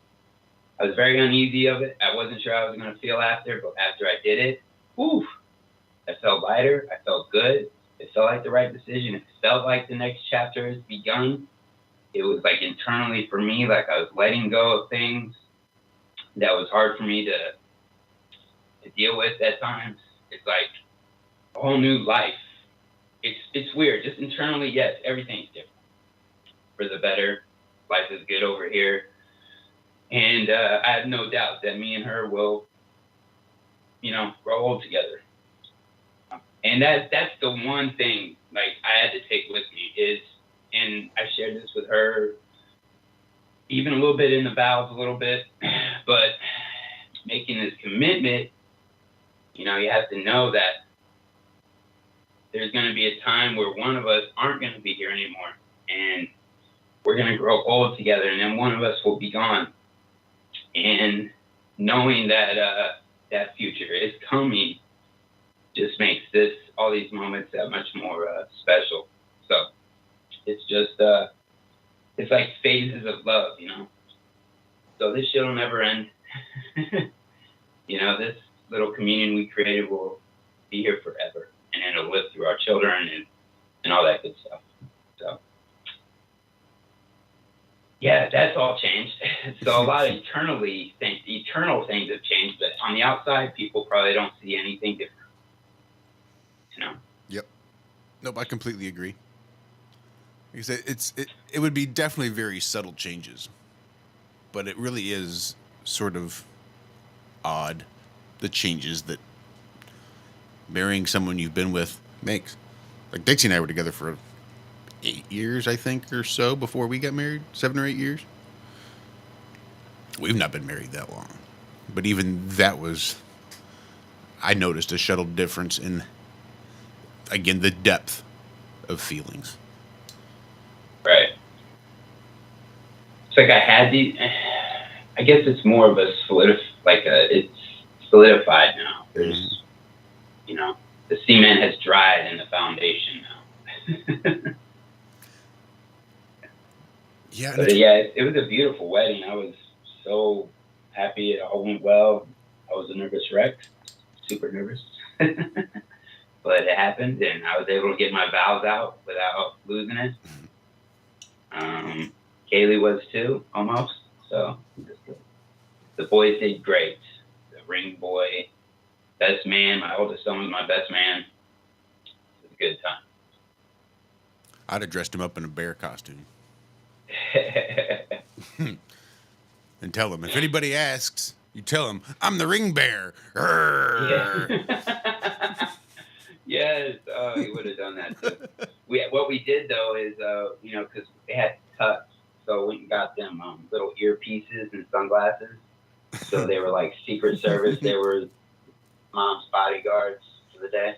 I was very uneasy of it. I wasn't sure how I was going to feel after, but after I did it, I felt lighter. I felt good. It felt like the right decision. It felt like the next chapter has begun. It was like internally for me, like I was letting go of things that was hard for me to deal with at times. It's like a whole new life. It's weird. Just internally, yes, everything's different. For the better. Life is good over here. And I have no doubt that me and her will, you know, grow old together. And that's the one thing, like, I had to take with me is, and I shared this with her, even a little bit in the vows, a little bit, but making this commitment, you know, you have to know that there's going to be a time where one of us aren't going to be here anymore, and we're going to grow old together, and then one of us will be gone. And knowing that that future is coming just makes all these moments that much more special. So it's just, it's like phases of love, you know? So this shit will never end. You know, this little communion we created will be here forever, and it'll live through our children and all that good stuff. So yeah, that's all changed. So a lot of eternal things have changed, but on the outside, people probably don't see anything different. You know? Yep. Nope, I completely agree. Like I said, it would be definitely very subtle changes, but it really is sort of odd, the changes that marrying someone you've been with makes. Like Dixie and I were together for 8 years, I think, or so before we got married. 7 or 8 years. We've not been married that long, but even that was, I noticed a subtle difference in, again, the depth of feelings. Right. It's like I had I guess it's more of a it's solidified now. There's, you know, the cement has dried in the foundation now. Yeah. But yeah, it was a beautiful wedding. I was so happy it all went well. I was a nervous wreck, super nervous. But it happened, and I was able to get my vows out without losing it. Kaylee was too, almost. So the boys did great. The ring boy, best man, my oldest son was my best man. It was a good time. I'd have dressed him up in a bear costume. And tell him, if anybody asks, you tell him, I'm the ring bear. Yeah. Yes, he would have done that too. What we did though is, you know, because they had cuts, so we got them little earpieces and sunglasses. So they were like Secret Service. They were mom's bodyguards for the day.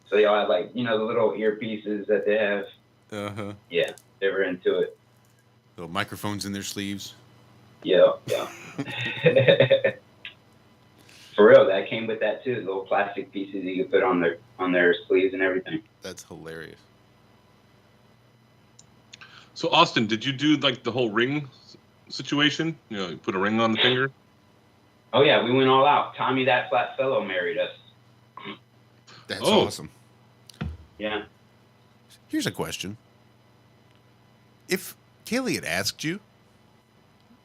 So they all had like, you know, the little earpieces that they have. Uh-huh. Yeah, they were into it. Little microphones in their sleeves. Yeah. For real, that came with that too. Little plastic pieces you could put on their sleeves and everything. That's hilarious. So Austin, did you do like the whole ring situation? You know, you put a ring on the finger? Oh yeah, we went all out. Tommy That Flat Fellow married us. That's awesome. Yeah. Here's a question. If Kaylee had asked you,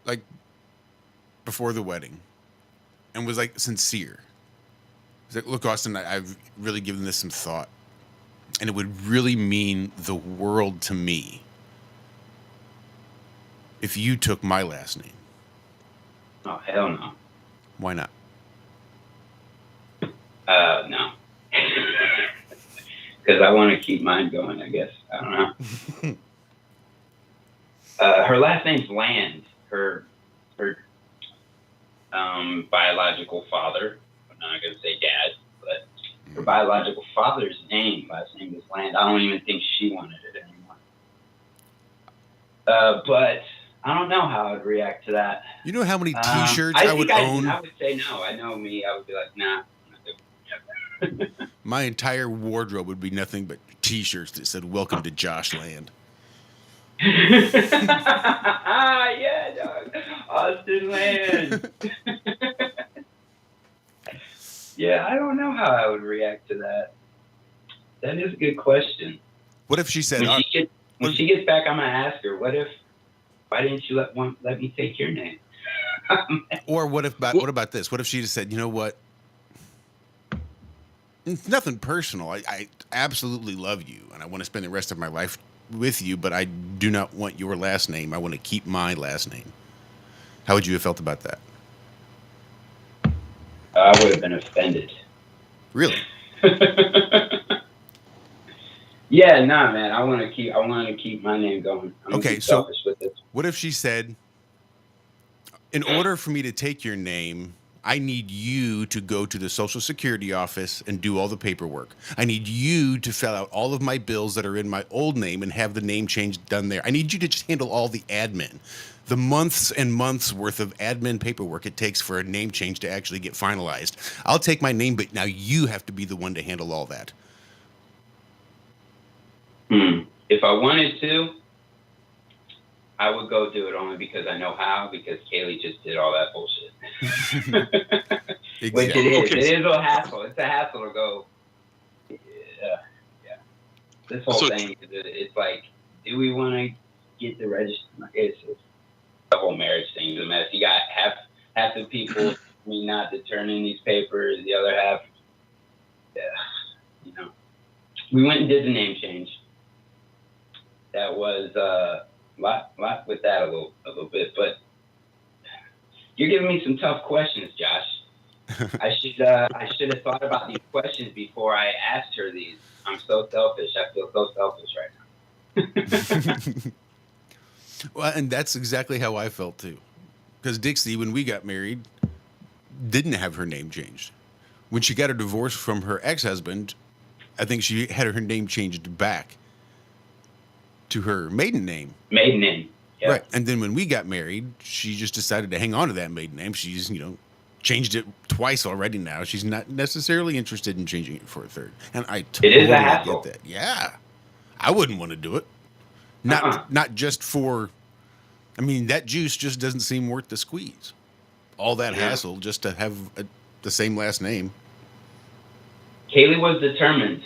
like, before the wedding, and was, like, sincere, was like, look, Austin, I've really given this some thought, and it would really mean the world to me if you took my last name. Oh, hell no. Why not? No. Because I want to keep mine going, I guess. I don't know. Her last name's Land. Her biological father. I'm not going to say dad, but her biological father's last name is Land. I don't even think she wanted it anymore. But I don't know how I'd react to that. You know how many T-shirts I would own? I would say no. I know me. I would be like, nah. My entire wardrobe would be nothing but T-shirts that said "Welcome to Josh Land." Yeah, dog. Austin Land. Yeah, I don't know how I would react to that. That is a good question. What if she said, when she gets back, I'm gonna ask her, why didn't you let me take your name? Or what about this? What if she just said, you know what? It's nothing personal. I absolutely love you, and I want to spend the rest of my life with you, but I do not want your last name. I want to keep my last name. How would you have felt about that? I would have been offended. Really? Yeah, nah, man. I want to keep my name going. Okay, so what if she said, in order for me to take your name, I need you to go to the Social Security office and do all the paperwork. I need you to fill out all of my bills that are in my old name and have the name change done there. I need you to just handle all the admin. The months and months worth of admin paperwork it takes for a name change to actually get finalized. I'll take my name, but now you have to be the one to handle all that. If I wanted to, I would go do it only because I know how, because Kaylee just did all that bullshit. Exactly. Which it is. Okay. It is a hassle. It's a hassle to go. Yeah. This whole thing, it's like, do we want to get the register? It's the whole marriage thing is a mess. You got half the people not to turn in these papers, the other half, We went and did the name change. That was lot with that a little bit, but you're giving me some tough questions, Josh. I should have thought about these questions before I asked her these. I'm so selfish. I feel so selfish right now. Well, and that's exactly how I felt too. Because Dixie, when we got married, didn't have her name changed. When she got a divorce from her ex-husband, I think she had her name changed back to her maiden name. Maiden name. Yeah. Right. And then when we got married, she just decided to hang on to that maiden name. She's, changed it twice already now. She's not necessarily interested in changing it for a third. And I totally get that. Yeah. I wouldn't want to do it. Not just for, that juice just doesn't seem worth the squeeze. All that hassle just to have the same last name. Kaylee was determined.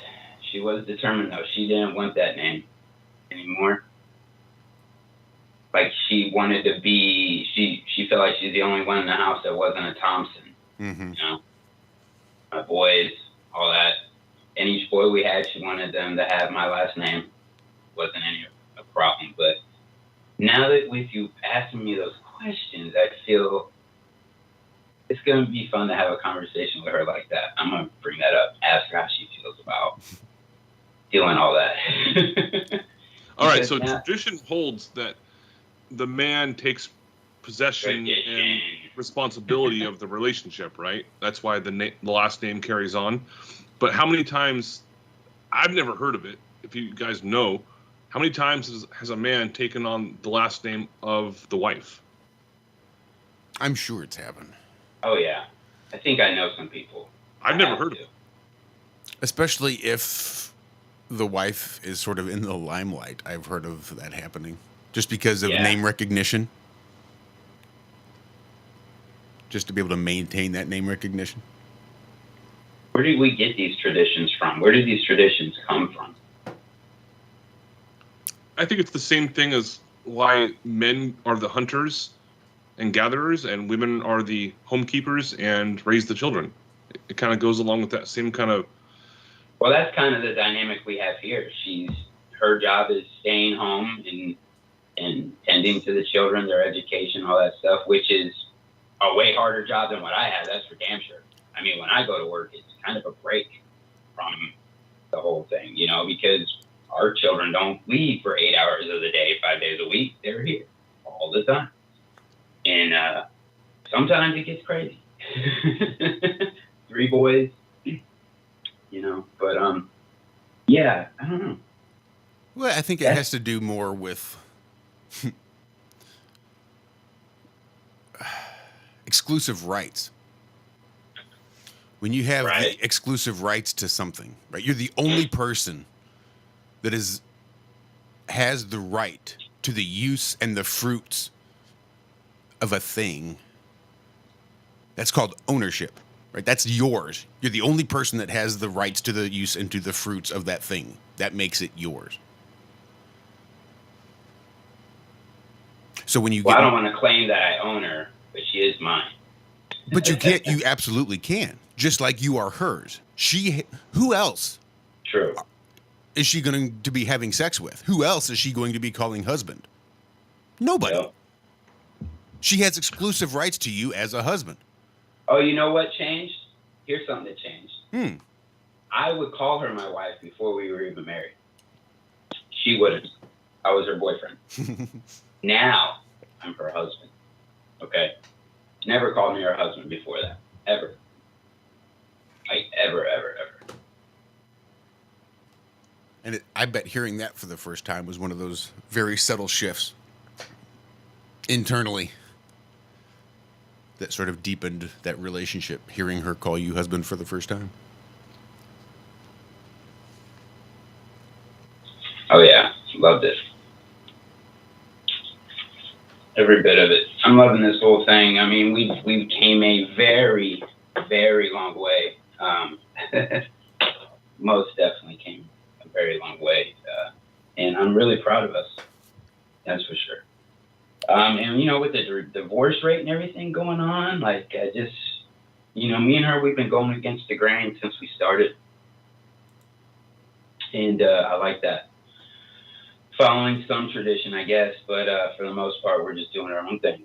She was determined, though. She didn't want that name anymore. Like, she wanted to be, she felt like she's the only one in the house that wasn't a Thompson. Mm-hmm. My boys, all that. And each boy we had, she wanted them to have my last name. Wasn't any a problem. But now that with you asking me those questions, I feel it's going to be fun to have a conversation with her like that. I'm going to bring that up. Ask her how she feels about doing all that. All right, so tradition holds that the man takes possession and responsibility of the relationship, right? That's why the last name carries on. But how many times, I've never heard of it, if you guys know, how many times has a man taken on the last name of the wife? I'm sure it's happened. Oh, yeah. I think I know some people. I've never heard of it. Especially if the wife is sort of in the limelight. I've heard of that happening. Just because of name recognition. Just to be able to maintain that name recognition. Where did we get these traditions from? Where did these traditions come from? I think it's the same thing as why men are the hunters and gatherers and women are the homekeepers and raise the children. It kind of goes along with that same kind of... Well, that's kind of the dynamic we have here. Her job is staying home and tending to the children, their education, all that stuff, which is a way harder job than what I have. That's for damn sure. When I go to work, it's kind of a break from the whole thing, because our children don't leave for 8 hours of the day, 5 days a week. They're here all the time. And sometimes it gets crazy. 3 boys, but yeah, I don't know. Well, I think it has to do more with exclusive rights. When you have the exclusive rights to something, right? You're the only person that has the right to the use and the fruits of a thing. That's called ownership, right? That's yours. You're the only person that has the rights to the use and to the fruits of that thing. That makes it yours. So when you I don't want to claim that I own her, but she is mine. But you can't. You absolutely can. Just like you are hers. Who else? True. Is she going to be having sex with? Who else is she going to be calling husband? Nobody. Yep. She has exclusive rights to you as a husband. Oh, you know what changed? Here's something that changed. I would call her my wife before we were even married. She wouldn't. I was her boyfriend. Now I'm her husband. Okay? Never called me her husband before that. ever. Like, ever. And I bet hearing that for the first time was one of those very subtle shifts internally that sort of deepened that relationship, hearing her call you husband for the first time. Oh, yeah. Loved it. Every bit of it. I'm loving this whole thing. I mean, we came a very, very long way. Most definitely came a very long way. And I'm really proud of us. That's for sure. And, you know, with the divorce rate and everything going on, like, I just, you know, me and her, we've been going against the grain since we started. And I like that. Following some tradition, I guess, but for the most part, we're just doing our own thing.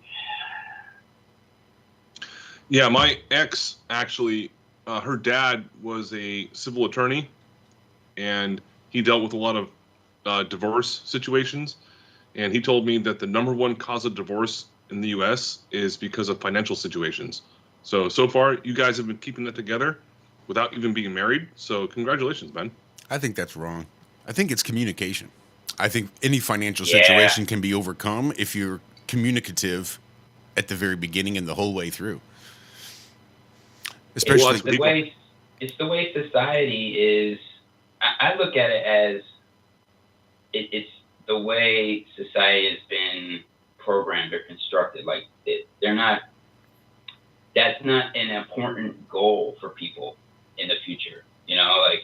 Yeah, my ex, actually, her dad was a civil attorney, and he dealt with a lot of divorce situations. And he told me that the number one cause of divorce in the U.S. is because of financial situations. So far, you guys have been keeping that together without even being married. So congratulations, man. I think that's wrong. I think it's communication. I think any financial situation can be overcome if you're communicative at the very beginning and the whole way through. Especially it's the way society is. I look at it as it's the way society has been programmed or constructed. Like, that's not an important goal for people in the future. You know, like,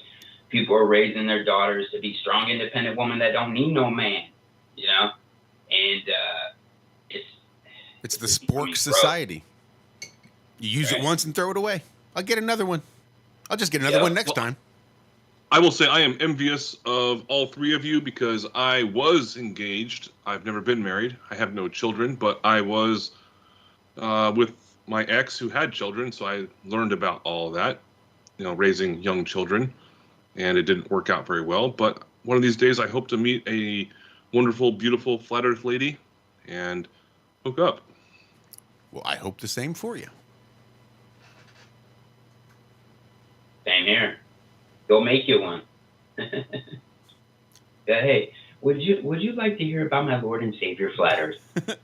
people are raising their daughters to be strong, independent women that don't need no man, you know? And it's the spork society. You use it once and throw it away. I'll get another one. I'll just get another one next time. I will say I am envious of all three of you because I was engaged. I've never been married. I have no children, but I was with my ex who had children, so I learned about all of that, you know, raising young children, and it didn't work out very well. But one of these days I hope to meet a wonderful, beautiful, flat earth lady and hook up. Well, I hope the same for you. Same here. Go make you one. Yeah, hey, would you like to hear about my Lord and Savior Flat Earth?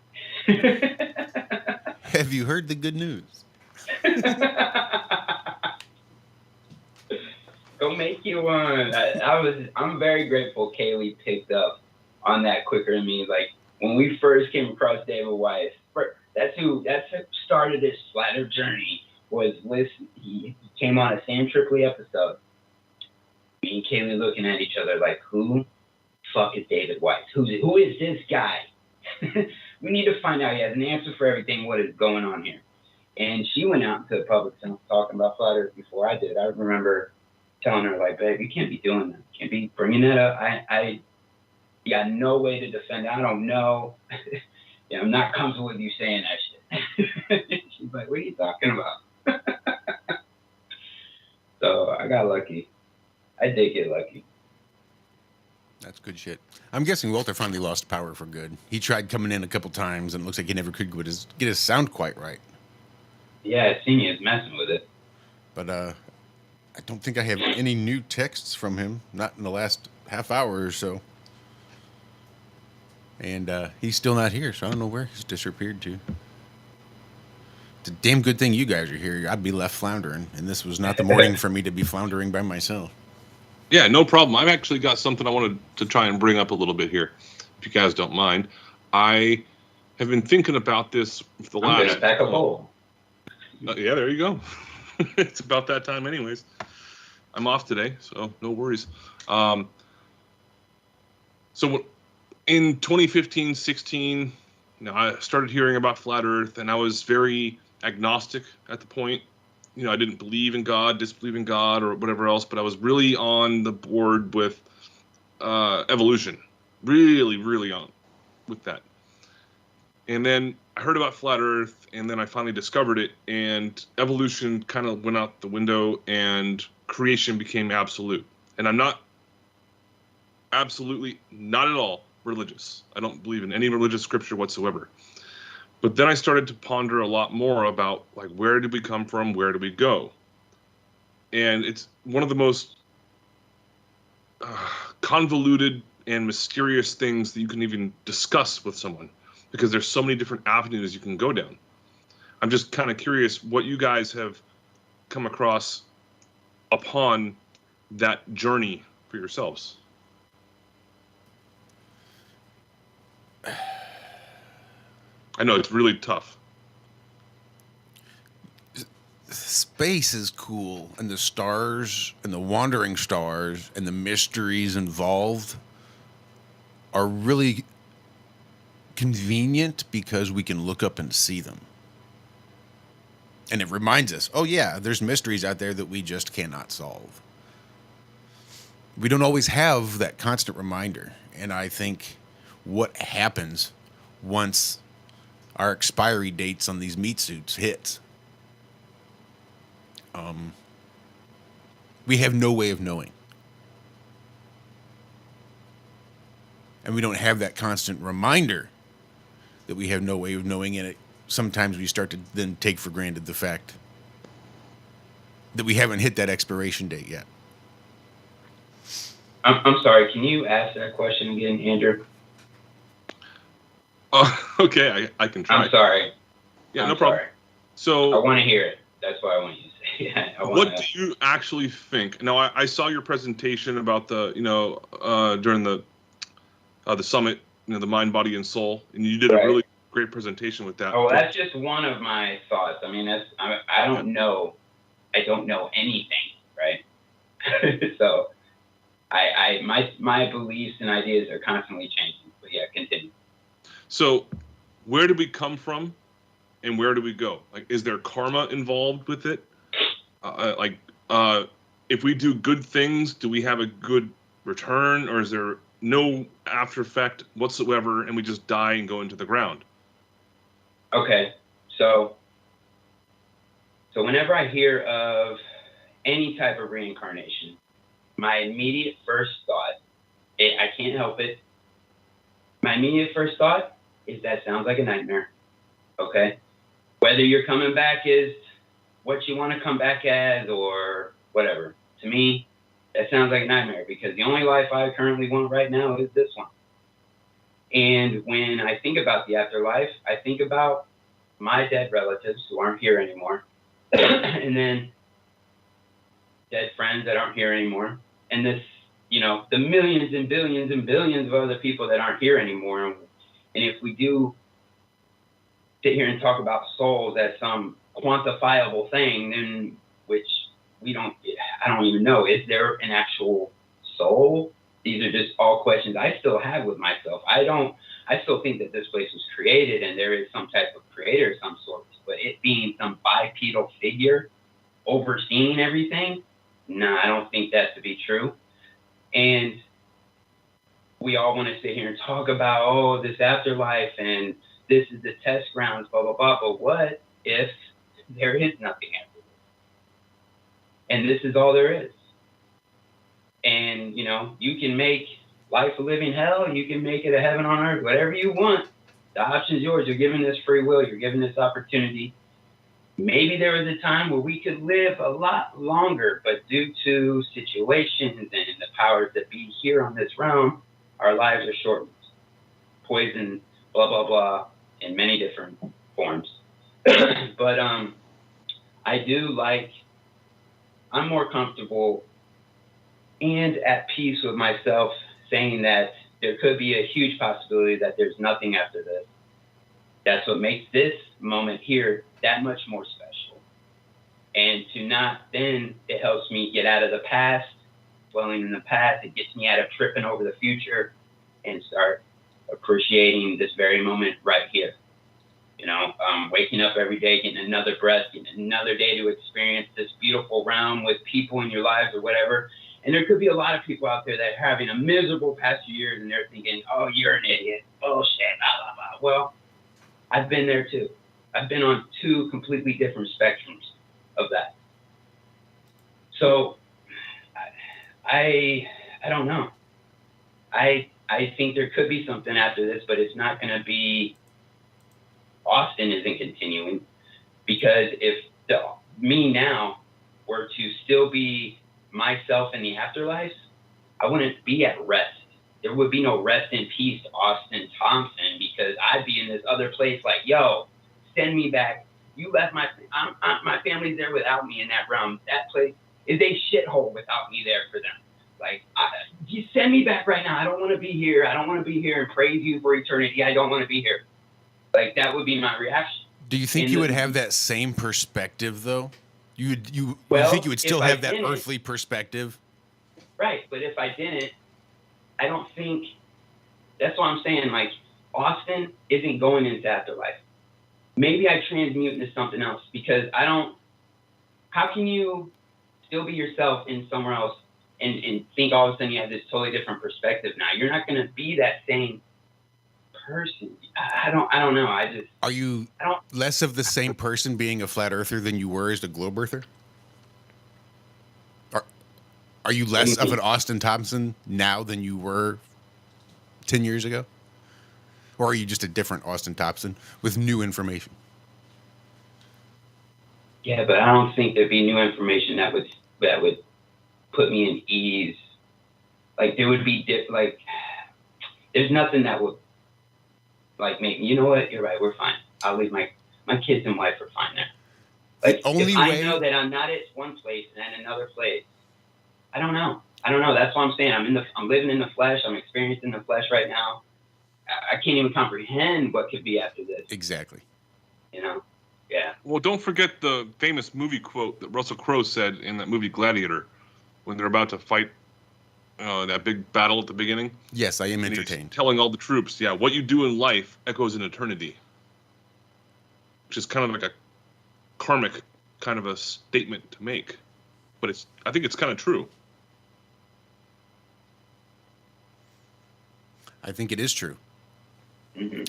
Have you heard the good news? Go make you one. I'm very grateful Kaylee picked up on that quicker than me. Like, when we first came across David Weiss, that's who started this flat earth journey. Was listen, he came on a Sam Tripoli episode. Me and Kaylee looking at each other like, who fuck is David Weiss? Who is this guy? We need to find out. He has an answer for everything. What is going on here? And she went out into the public talking about flat earth before I did. I remember telling her, like, babe, you can't be doing that. You can't be bringing that up. I got no way to defend it. I don't know. Yeah, I'm not comfortable with you saying that shit. She's like, what are you talking about? So I got lucky. I did get lucky. That's good shit. I'm guessing Walter finally lost power for good. He tried coming in a couple times, and it looks like he never could get his sound quite right. Yeah, I seen he was messing with it. But I don't think I have any new texts from him, not in the last half hour or so. And he's still not here, so I don't know where he's disappeared to. It's a damn good thing you guys are here. I'd be left floundering, and this was not the morning for me to be floundering by myself. Yeah, no problem. I've actually got something I wanted to try and bring up a little bit here, if you guys don't mind. I have been thinking about this for the last... I'm going to pack a bowl. Yeah, there you go. It's about that time anyways. I'm off today, so no worries. So in 2015-16, I started hearing about flat earth, and I was very agnostic at the point. I didn't believe in God, disbelieve in God, or whatever else, but I was really on the board with evolution. Really, really on with that. And then I heard about flat earth, and then I finally discovered it, and evolution kind of went out the window, and creation became absolute. And I'm not absolutely, not at all religious. I don't believe in any religious scripture whatsoever. But then I started to ponder a lot more about, like, where did we come from? Where do we go? And it's one of the most convoluted and mysterious things that you can even discuss with someone, because there's so many different avenues you can go down. I'm just kind of curious what you guys have come across upon that journey for yourselves. I know it's really tough. Space is cool, and the stars and the wandering stars and the mysteries involved are really convenient because we can look up and see them. And it reminds us, oh yeah, there's mysteries out there that we just cannot solve. We don't always have that constant reminder. And I think what happens once our expiry dates on these meat suits hits, we have no way of knowing. And we don't have that constant reminder that we have no way of knowing, and sometimes we start to then take for granted the fact that we haven't hit that expiration date yet. I'm sorry, can you ask that question again, Andrew? Oh, okay, I can try. I'm sorry. Yeah, no problem. Sorry. So I want to hear it. That's what I want you to say. What do you actually think? Now, I saw your presentation about the, during the summit, the mind, body, and soul, and you did a really great presentation with that. Oh, that's just one of my thoughts. I mean, I don't know anything, right? So, my beliefs and ideas are constantly changing. But yeah, continue. So, where do we come from, and where do we go? Like, is there karma involved with it? If we do good things, do we have a good return, or is there no after effect whatsoever, and we just die and go into the ground? Okay, so whenever I hear of any type of reincarnation, my immediate first thought, I can't help it, my immediate first thought is that sounds like a nightmare, okay? Whether you're coming back as what you want to come back as or whatever, to me, that sounds like a nightmare, because the only life I currently want right now is this one. And when I think about the afterlife, I think about my dead relatives who aren't here anymore, and then dead friends that aren't here anymore, and this, the millions and billions and billions of other people that aren't here anymore. And if we do sit here and talk about souls as some quantifiable thing, then I don't even know. Is there an actual soul? These are just all questions I still have with myself. I still think that this place was created and there is some type of creator of some sort, but it being some bipedal figure overseeing everything, no, I don't think that to be true. And we all want to sit here and talk about, this afterlife and this is the test grounds, blah, blah, blah. But what if there is nothing after this? And this is all there is. And, you can make life a living hell. You can make it a heaven on earth, whatever you want. The option's yours. You're given this free will. You're given this opportunity. Maybe there was a time where we could live a lot longer, but due to situations and the powers that be here on this realm, our lives are shortened. Poison, blah, blah, blah, in many different forms. But I'm more comfortable and at peace with myself saying that there could be a huge possibility that there's nothing after this. That's what makes this moment here that much more special. And it helps me get out of the past, dwelling in the past. It gets me out of tripping over the future and start appreciating this very moment right here. Waking up every day, getting another breath, getting another day to experience this beautiful realm with people in your lives or whatever. And there could be a lot of people out there that are having a miserable past few years and they're thinking, oh, you're an idiot, bullshit, blah, blah, blah. Well, I've been there too. I've been on two completely different spectrums of that. So I don't know. I think there could be something after this, but it's not going to be Austin isn't continuing, because if me now were to still be myself in the afterlife, I wouldn't be at rest. There would be no rest in peace, Austin Thompson, because I'd be in this other place like, yo, send me back. You left my family's there without me in that realm. That place is a shithole without me there for them. Like, you send me back right now. I don't want to be here. I don't want to be here and praise you for eternity. I don't want to be here. Like, that would be my reaction. Do you think you would have that same perspective, though? You think you would still have that earthly perspective? Right, but if I didn't, I don't think, that's what I'm saying, like, Austin isn't going into afterlife. Maybe I transmute into something else, because how can you still be yourself in somewhere else and think all of a sudden you have this totally different perspective now? You're not going to be that same person. I don't know. Are you less of the same person being a flat earther than you were as a globe earther? Are you less of an Austin Thompson now than you were 10 years ago? Or are you just a different Austin Thompson with new information? Yeah, but I don't think there'd be new information that would put me in ease. Like, there would be there's nothing that would like make me, you know what, you're right, we're fine. I'll leave my kids and wife are fine there. Like, if I know that I'm not at one place and at another place, I don't know. That's what I'm saying. I'm living in the flesh. I'm experiencing the flesh right now. I can't even comprehend what could be after this. Exactly. You know? Yeah. Well, don't forget the famous movie quote that Russell Crowe said in that movie Gladiator, when they're about to fight that big battle at the beginning. Yes, I am entertained. Telling all the troops, yeah, what you do in life echoes in eternity. Which is kind of like a karmic kind of a statement to make. But I think it's kind of true. I think it is true.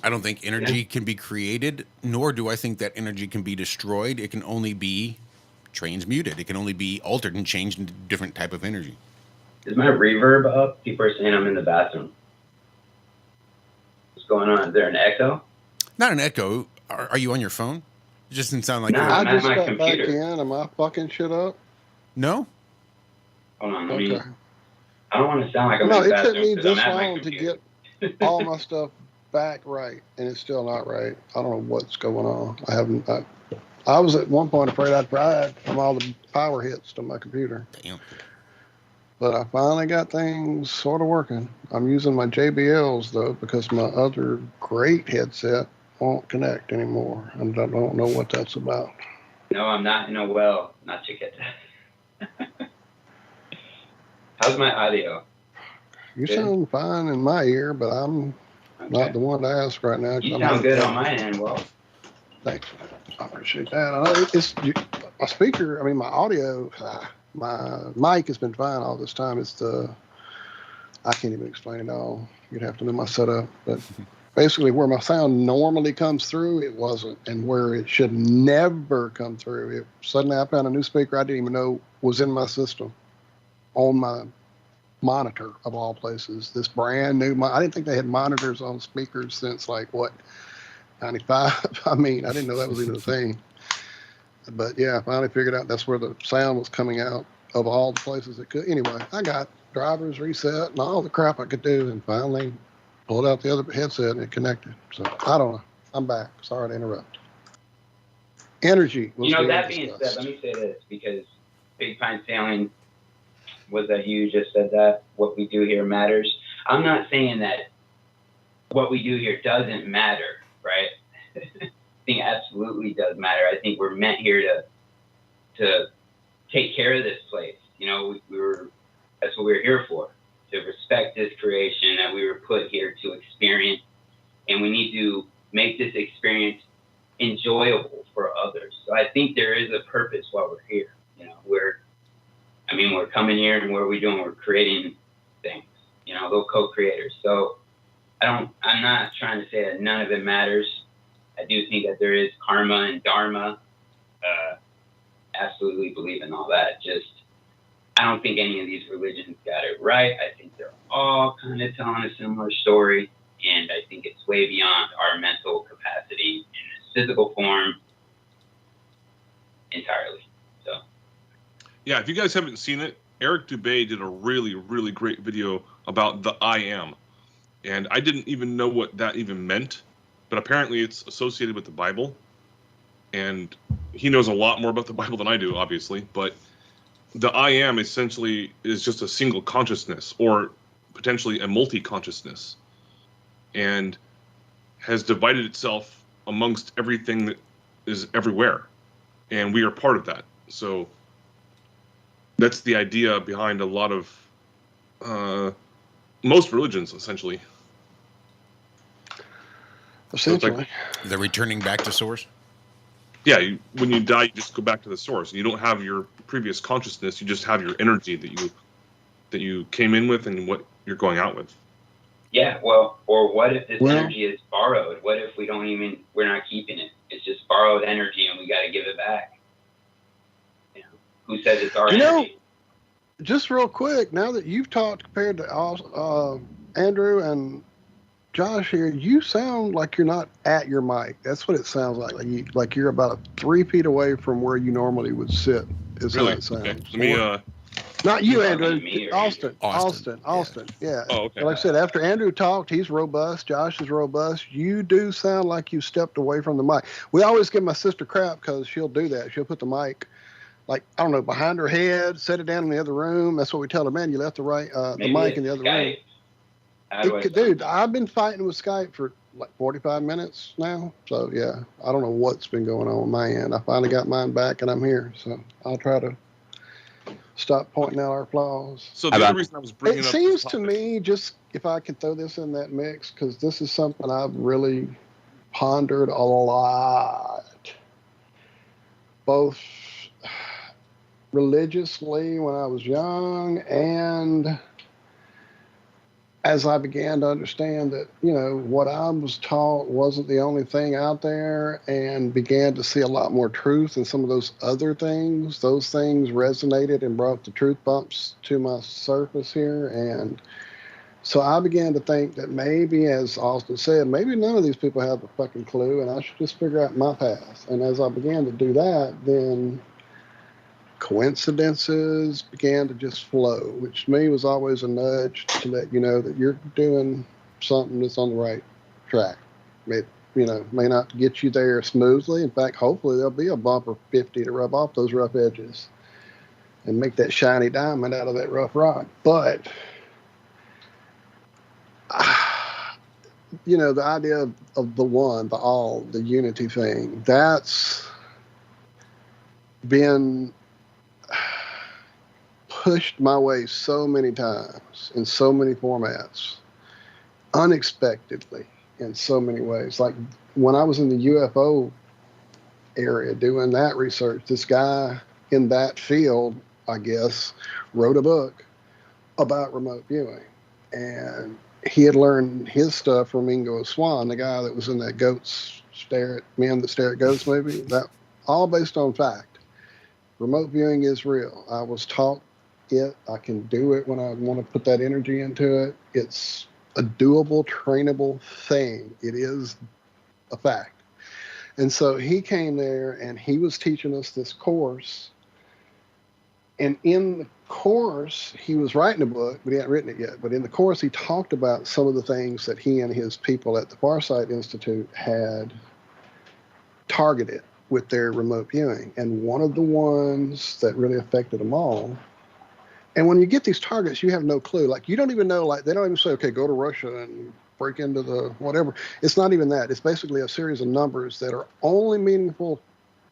I don't think energy can be created, nor do I think that energy can be destroyed. It can only be transmuted. It can only be altered and changed into a different type of energy. Is my reverb up? People are saying I'm in the bathroom. What's going on? Is there an echo? Not an echo. Are you on your phone? It just didn't sound like I just got computer. Back in. Am I fucking shit up? No. Hold on. I don't want to sound like I'm in the bathroom. No, it took me this long to get all my stuff back right, and it's still not right. I don't know what's going on. I was at one point afraid I'd cried from all the power hits to my computer. Damn. But I finally got things sort of working. I'm using my JBLs, though, because my other great headset won't connect anymore. And I don't know what that's about. No, I'm not in a well. Not to get that. How's my audio? You sound fine in my ear, but I'm not the one to ask right now. You sound good on my end, Walt. Thanks. I appreciate that. It's my speaker, my audio, my mic has been fine all this time. It's I can't even explain it all. You'd have to know my setup. But basically where my sound normally comes through, it wasn't. And where it should never come through, suddenly I found a new speaker I didn't even know was in my system on my monitor of all places. This brand new, I didn't think they had monitors on speakers since 95. I didn't know that was even a thing. But yeah, I finally figured out that's where the sound was coming out of all the places it could. Anyway, I got drivers reset and all the crap I could do, and finally pulled out the other headset and it connected. So I don't know. I'm back. Sorry to interrupt. Energy. That being said, let me say this, because Big Pine Sailing was that you just said that what we do here matters. I'm not saying that what we do here doesn't matter, right? I think it absolutely does matter. I think we're meant here to take care of this place. That's what we're here for, to respect this creation that we were put here to experience. And we need to make this experience enjoyable for others. So I think there is a purpose while we're here. We're coming here, and what are we doing? We're creating things, little co-creators. So I'm not trying to say that none of it matters. I do think that there is karma and dharma. Absolutely believe in all that. Just, I don't think any of these religions got it right. I think they're all kind of telling a similar story, and I think it's way beyond our mental capacity in this physical form entirely. So yeah, if you guys haven't seen it, Eric Dubay did a really, really great video about the I am. And I didn't even know what that even meant, but apparently it's associated with the Bible. And he knows a lot more about the Bible than I do, obviously. But the I am essentially is just a single consciousness, or potentially a multi-consciousness, and has divided itself amongst everything that is everywhere. And we are part of that. So that's the idea behind a lot of most religions, essentially. Essentially. So the returning back to source? Yeah, when you die, you just go back to the source. You don't have your previous consciousness. You just have your energy that you came in with and what you're going out with. Yeah, well, or what if this energy is borrowed? What if we're not keeping it? It's just borrowed energy and we got to give it back. You know, who says it's our energy? Just real quick, now that you've talked compared to Andrew and Josh here, you sound like you're not at your mic. That's what it sounds like. Like you're about 3 feet away from where you normally would sit. Is Really? how it sounds. Okay. Let me. Not you, Andrew. Austin. Yeah. Oh, okay. Like I said, after Andrew talked, he's robust. Josh is robust. You do sound like you stepped away from the mic. We always give my sister crap because she'll do that. She'll put the mic, like, I don't know, behind her head, set it down in the other room. That's what we tell her, man, you left the mic in the other room. Dude, I've been fighting with Skype for like 45 minutes now. So, yeah, I don't know what's been going on my end. I finally got mine back, and I'm here. So I'll try to stop pointing out our flaws. So the other reason I was bringing it up seems to me, just if I could throw this in that mix, because this is something I've really pondered a lot, both religiously when I was young and as I began to understand that, what I was taught wasn't the only thing out there, and began to see a lot more truth in some of those other things. Those things resonated and brought the truth bumps to my surface here. And so I began to think that maybe, as Austin said, maybe none of these people have a fucking clue, and I should just figure out my path. And as I began to do that, then coincidences began to just flow, which to me was always a nudge to let you know that you're doing something that's on the right track. It, may not get you there smoothly. In fact, hopefully there'll be a bumper 50 to rub off those rough edges and make that shiny diamond out of that rough rock. But, the idea of the one, the all, the unity thing, that's been pushed my way so many times in so many formats, unexpectedly in so many ways. Like when I was in the UFO area doing that research, this guy in that field, I guess, wrote a book about remote viewing. And he had learned his stuff from Ingo Swann, the guy that was in that Men That Stare at Ghosts movie. That all based on fact. Remote viewing is real. I was taught it. I can do it when I want to put that energy into it. It's a doable, trainable thing. It is a fact. And so he came there and he was teaching us this course. And in the course, he was writing a book, but he hadn't written it yet. But in the course, he talked about some of the things that he and his people at the Farsight Institute had targeted with their remote viewing. And one of the ones that really affected them all. And when you get these targets, you have no clue. Like, you don't even know, like, they don't even say, okay, go to Russia and break into the whatever. It's not even that. It's basically a series of numbers that are only meaningful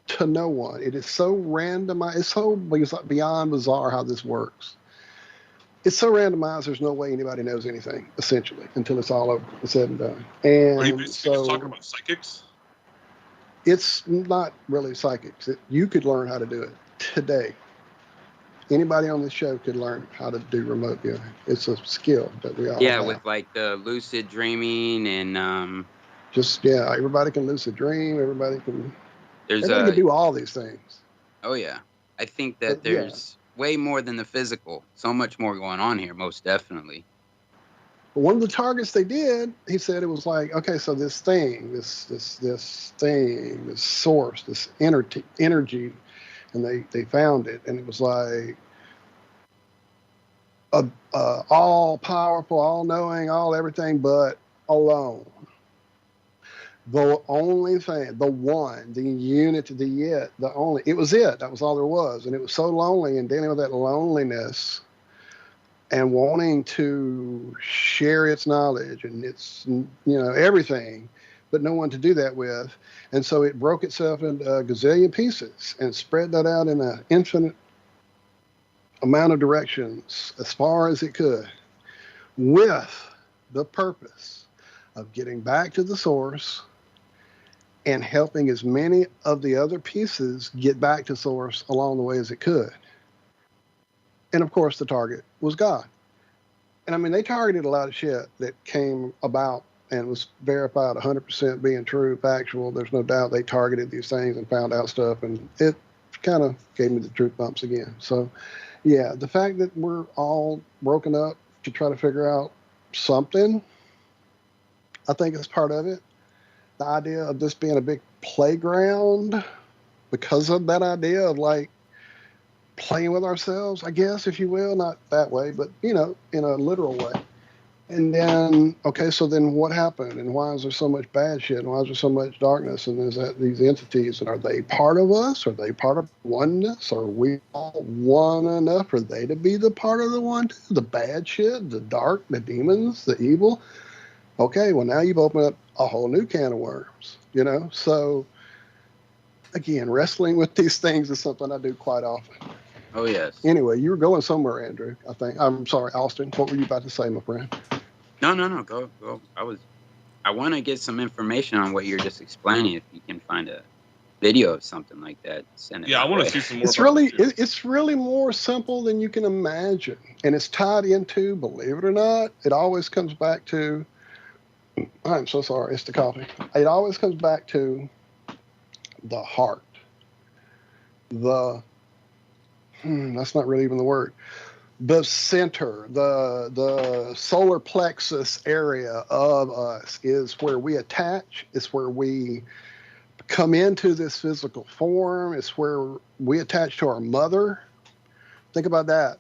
to no one. It is so randomized. It's so beyond bizarre how this works. It's so randomized, there's no way anybody knows anything, essentially, until it's all over, it's said and done. And are you basically just talking about psychics? It's not really psychics. You could learn how to do it today. Anybody on this show could learn how to do remote viewing. It's a skill that we all have. With like the lucid dreaming and everybody can lucid dream. Everybody can do all these things. Oh yeah, I think that there's way more than the physical. So much more going on here, most definitely. But one of the targets they did, he said it was like, okay, so this thing, this thing, this source, this energy, and they found it, and it was like all powerful, all knowing, all everything, but alone. The only thing, the one, the unit, the it, the only, it was it. That was all there was. And it was so lonely, and dealing with that loneliness and wanting to share its knowledge and its, everything, but no one to do that with. And so it broke itself into a gazillion pieces and spread that out in an infinite amount of directions as far as it could, with the purpose of getting back to the source and helping as many of the other pieces get back to source along the way as it could. And of course, the target was God. And I mean, they targeted a lot of shit that came about and was verified 100% being true, factual. There's no doubt they targeted these things and found out stuff, and it kind of gave me the truth bumps again. So, yeah, the fact that we're all broken up to try to figure out something, I think is part of it. The idea of this being a big playground because of that idea of like playing with ourselves, I guess, if you will, not that way, but in a literal way. And then, okay, so then what happened, and why is there so much bad shit, and why is there so much darkness, and there's these entities, and are they part of us? Are they part of oneness? Are we all one enough for they to be the part of the one too? The bad shit, the dark, the demons, the evil? Okay, well, now you've opened up a whole new can of worms, So, again, wrestling with these things is something I do quite often. Oh, yes. Anyway, you were going somewhere, Andrew, I think. I'm sorry, Austin. What were you about to say, my friend? No. Go. I want to get some information on what you're just explaining. If you can find a video of something like that, send it. Yeah, I want to see some more. It's really more simple than you can imagine. And it's tied into, believe it or not, it always comes back to, I'm so sorry, it's the coffee. It always comes back to the heart. That's not really even the word. The center, the solar plexus area of us is where we attach. It's where we come into this physical form. It's where we attach to our mother. Think about that,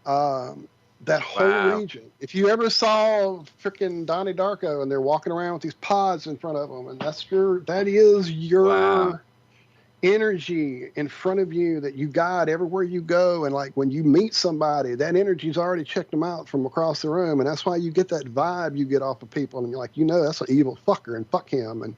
that whole region. If you ever saw freaking Donnie Darko and they're walking around with these pods in front of them, and that is your energy in front of you that you guide everywhere you go. And like when you meet somebody, that energy's already checked them out from across the room, and that's why you get that vibe you get off of people, and you're like, that's an evil fucker, and fuck him, and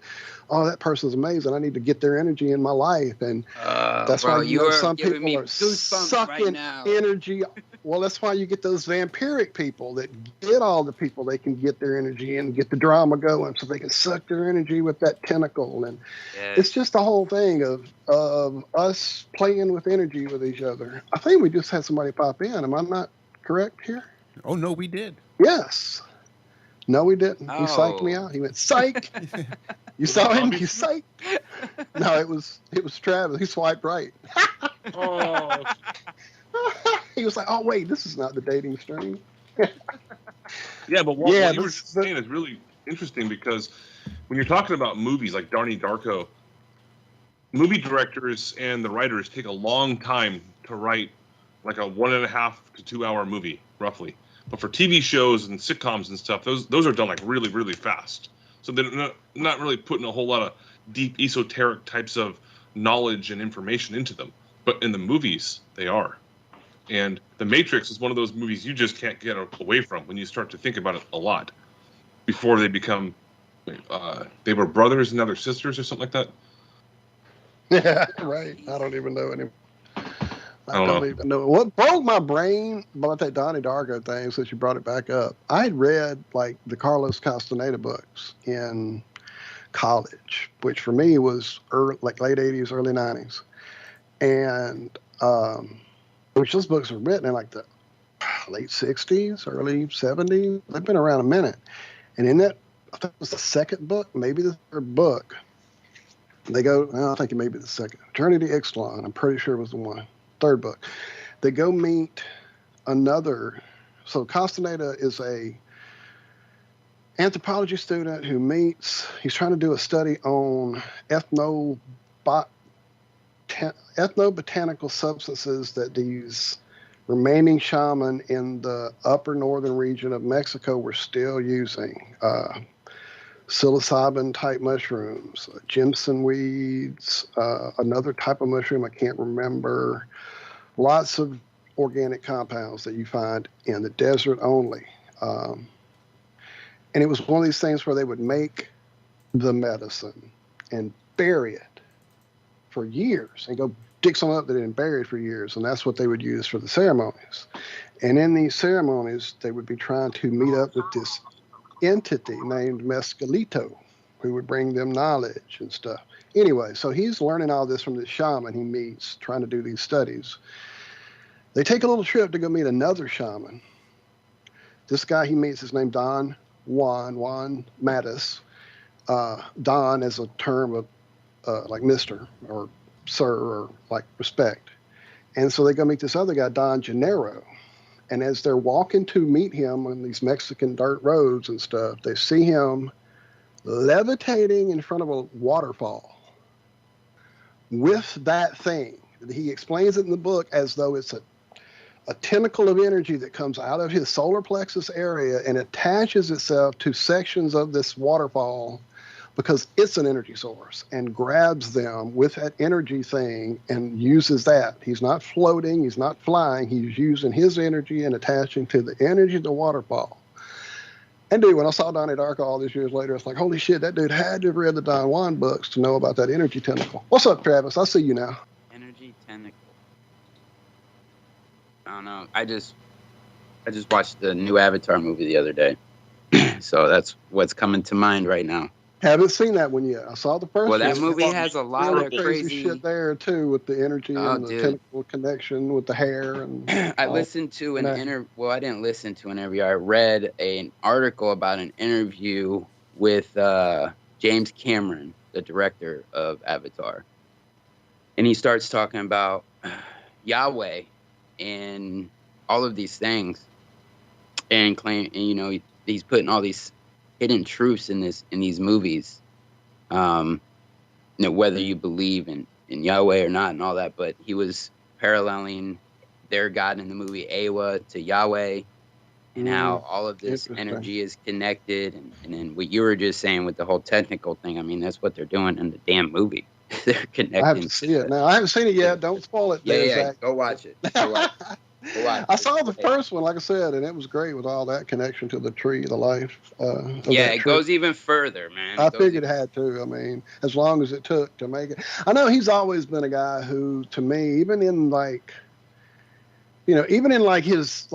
that person's amazing, I need to get their energy in my life. And that's why some people are sucking energy. Well, that's why you get those vampiric people that get all the people they can get their energy and get the drama going, so they can suck their energy with that tentacle. And it's just the whole thing of us playing with energy with each other. I think we just had somebody pop in. Am I not correct here? Oh, no, we did. Yes. No, we didn't. He psyched me out. He went, psych. You saw him? You psych? No, it was Travis. He swiped right. Oh. He was like, oh, wait, this is not the dating stream. Yeah, but what you were saying is really interesting, because when you're talking about movies like Donnie Darko, movie directors and the writers take a long time to write like a 1.5 to 2 hour movie, roughly. But for TV shows and sitcoms and stuff, those are done like really, really fast. So they're not really putting a whole lot of deep esoteric types of knowledge and information into them. But in the movies, they are. And The Matrix is one of those movies you just can't get away from when you start to think about it a lot. Before they become, they were brothers and other sisters or something like that. Yeah, right. I don't even know anymore. I don't even know. What broke my brain about that Donnie Darko thing, since you brought it back up, I had read like the Carlos Castaneda books in college, which for me was late 80s, early 90s. And which those books were written in like the late 60s, early 70s. They've been around a minute. And in that, I think it was the second book, maybe the third book, they go, I think it may be the second, Journey to Ixtlan, I'm pretty sure it was the one, third book. They go meet another, so Castaneda is a anthropology student who he's trying to do a study on ethnobotanical substances that these remaining shaman in the upper northern region of Mexico were still using. Psilocybin type mushrooms, Jimson weeds, another type of mushroom I can't remember. Lots of organic compounds that you find in the desert only. And it was one of these things where they would make the medicine and bury it for years and go dig some up that didn't bury it for years. And that's what they would use for the ceremonies. And in these ceremonies, they would be trying to meet up with this entity named Mescalito, who would bring them knowledge and stuff. Anyway, so he's learning all this from this shaman he meets, trying to do these studies. They take a little trip to go meet another shaman. This guy he meets is named Don Juan Mattis. Don as a term of like Mr. or Sir or like respect. And so they go meet this other guy, Don Gennaro. And as they're walking to meet him on these Mexican dirt roads and stuff, they see him levitating in front of a waterfall with that thing. He explains it in the book as though it's a tentacle of energy that comes out of his solar plexus area and attaches itself to sections of this waterfall because it's an energy source, and grabs them with that energy thing and uses that. He's not floating, he's not flying, he's using his energy and attaching to the energy of the waterfall. And dude, when I saw Donnie Darko all these years later, it's like, holy shit, that dude had to have read the Don Juan books to know about that energy tentacle. What's up, Travis? I see you now. Energy tentacle. I don't know. I just watched the new Avatar movie the other day. So that's what's coming to mind right now. Haven't seen that one yet. I saw the first one. Well, that movie has a lot of crazy shit there too, with the energy and the tentacle connection with the hair. And I listened to an interview. Well, I didn't listen to an interview. I read an article about an interview with James Cameron, the director of Avatar, and he starts talking about Yahweh and all of these things, and he's putting all these hidden truths in these movies, whether you believe in Yahweh or not and all that, but he was paralleling their God in the movie Awa to Yahweh, and how all of this energy is connected, and then what you were just saying with the whole technical thing, I mean, that's what they're doing in the damn movie. They're connecting. I have to see it now. I haven't seen it yet. Don't spoil it. Yeah, Zack. Go watch it. Go watch it. I saw the first one, like I said, and it was great with all that connection to the tree, the life. It goes even further, man. I figured it had to. I mean, as long as it took to make it. I know he's always been a guy who, to me, even in his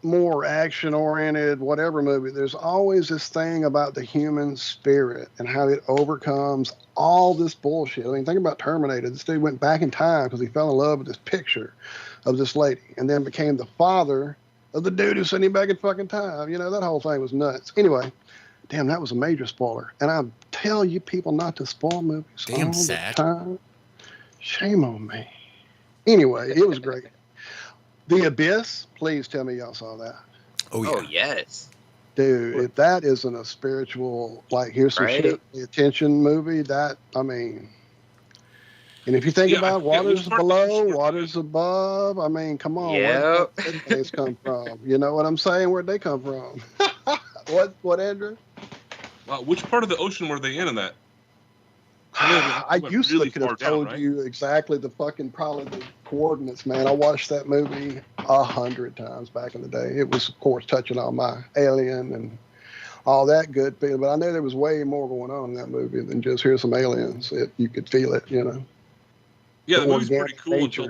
more action-oriented whatever movie, there's always this thing about the human spirit and how it overcomes all this bullshit. I mean, think about Terminator. This dude went back in time because he fell in love with this picture of this lady, and then became the father of the dude who sent him back in fucking time. That whole thing was nuts. Anyway, damn, that was a major spoiler. And I tell you people not to spoil movies all the time. Shame on me. Anyway, it was great. The Abyss, please tell me y'all saw that. Oh, yeah. Oh, yes. Dude, if that isn't a spiritual, here's some shit, pay attention movie, and if you think about waters below, waters above, I mean, come on, where did things come from? You know what I'm saying? Where'd they come from? What, Andrew? Which part of the ocean were they in that? I usually could have told you exactly probably the coordinates, man. I watched that movie 100 times back in the day. It was, of course, touching on my Alien and all that good feeling, but I knew there was way more going on in that movie than just here's some aliens. You could feel it, Yeah, the movie's pretty cool until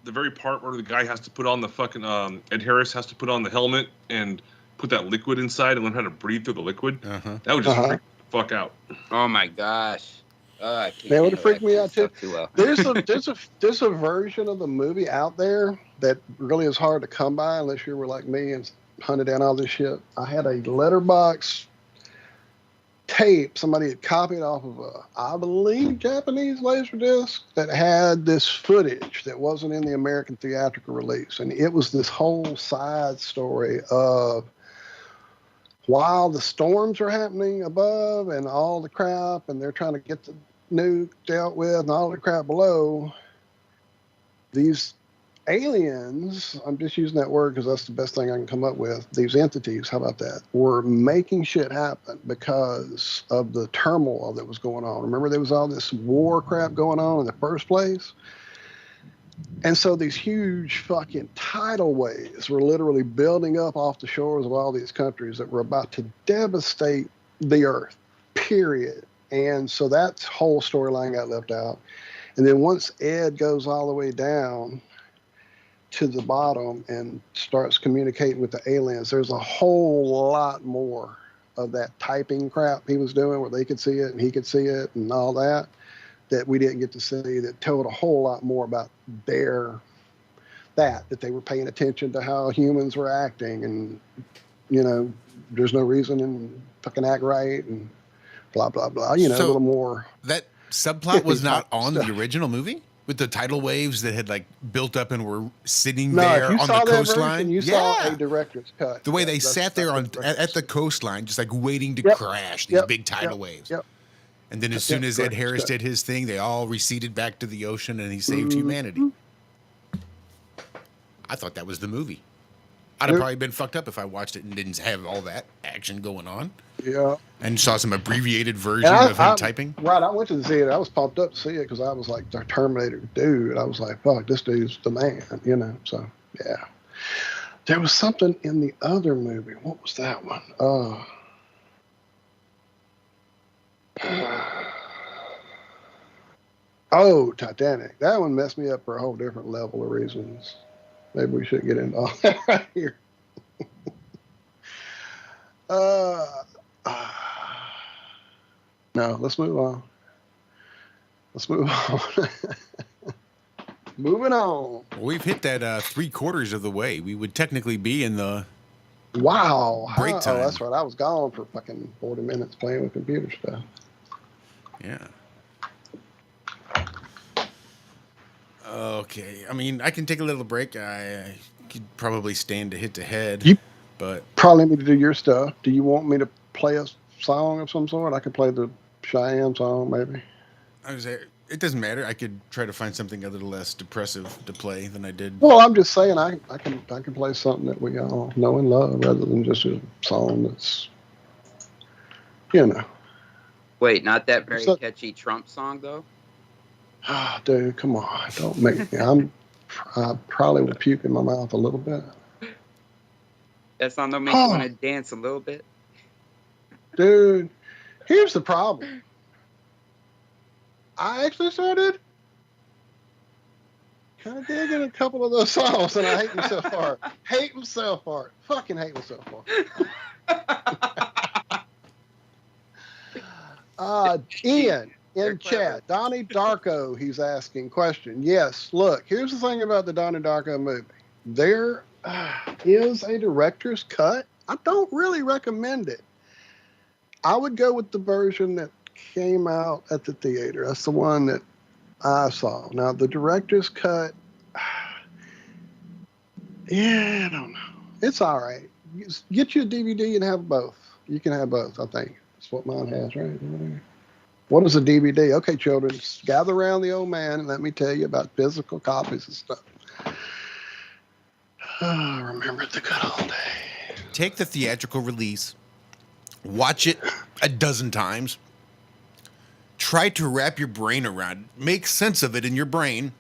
the very part where the guy has to put on the fucking Ed Harris has to put on the helmet and put that liquid inside and learn how to breathe through the liquid. That would just freak the fuck out. Oh my gosh. That would have freaked me out too. There's a version of the movie out there that really is hard to come by unless you were like me and hunted down all this shit. I had a letterbox tape somebody had copied off of I believe Japanese Laserdisc that had this footage that wasn't in the American theatrical release, and it was this whole side story of while the storms are happening above and all the crap, and they're trying to get the nuke dealt with and all the crap below, these aliens, I'm just using that word because that's the best thing I can come up with, these entities, how about that, were making shit happen because of the turmoil that was going on. Remember, there was all this war crap going on in the first place? And so these huge fucking tidal waves were literally building up off the shores of all these countries that were about to devastate the earth, period. And so that whole storyline got left out. And then once Ed goes all the way down to the bottom and starts communicating with the aliens, there's a whole lot more of that typing crap he was doing where they could see it and he could see it and all that we didn't get to see, that told a whole lot more about that they were paying attention to how humans were acting, and there's no reason and fucking act right and blah blah blah, a little more. That subplot was not on the original movie with the tidal waves that had like built up and were sitting there on the coastline. You saw a director's cut. The way they sat there at the coastline, just like waiting to crash these big tidal waves. Yep. And then as soon as Ed Harris did his thing, they all receded back to the ocean and he saved humanity. I thought that was the movie. I'd have probably been fucked up if I watched it and didn't have all that action going on. Yeah. And saw some abbreviated version of him typing. Right. I went to the theater. I was pumped up to see it because I was like the Terminator dude. I was like, fuck, this dude's the man, So, yeah. There was something in the other movie. What was that one? Oh, Titanic. That one messed me up for a whole different level of reasons. Maybe we should get into all that right here. No, let's move on. Moving on. Well, we've hit that 3/4 of the way. We would technically be in the break time. Oh, that's right. I was gone for fucking 40 minutes playing with computer stuff. Yeah. Okay. I mean, I can take a little break. I could probably stand to hit the head. But probably need to do your stuff. Do you want me to play a song of some sort? I could play the Cheyenne song, maybe. It doesn't matter. I could try to find something a little less depressive to play than I did. Well, I'm just saying I can play something that we all know and love rather than just a song that's, Wait, not that very catchy Trump song though? Oh, dude, come on. Don't make me. I probably will puke in my mouth a little bit. That song don't make you want to dance a little bit? Dude, here's the problem. I actually started kind of digging a couple of those songs, and I hate myself for it. Fucking hate myself for it. Ian in chat, Donnie Darko, he's asking question. Yes, look, here's the thing about the Donnie Darko movie. There is a director's cut. I don't really recommend it. I would go with the version that came out at the theater. That's the one that I saw. Now, the director's cut, I don't know. It's all right. Get you a DVD and have both. You can have both, I think. That's what mine has, right? What is a DVD? Okay, children, gather around the old man and let me tell you about physical copies and stuff. Oh, remember the good old days. Take the theatrical release, watch it a dozen times, try to wrap your brain around it, make sense of it in your brain,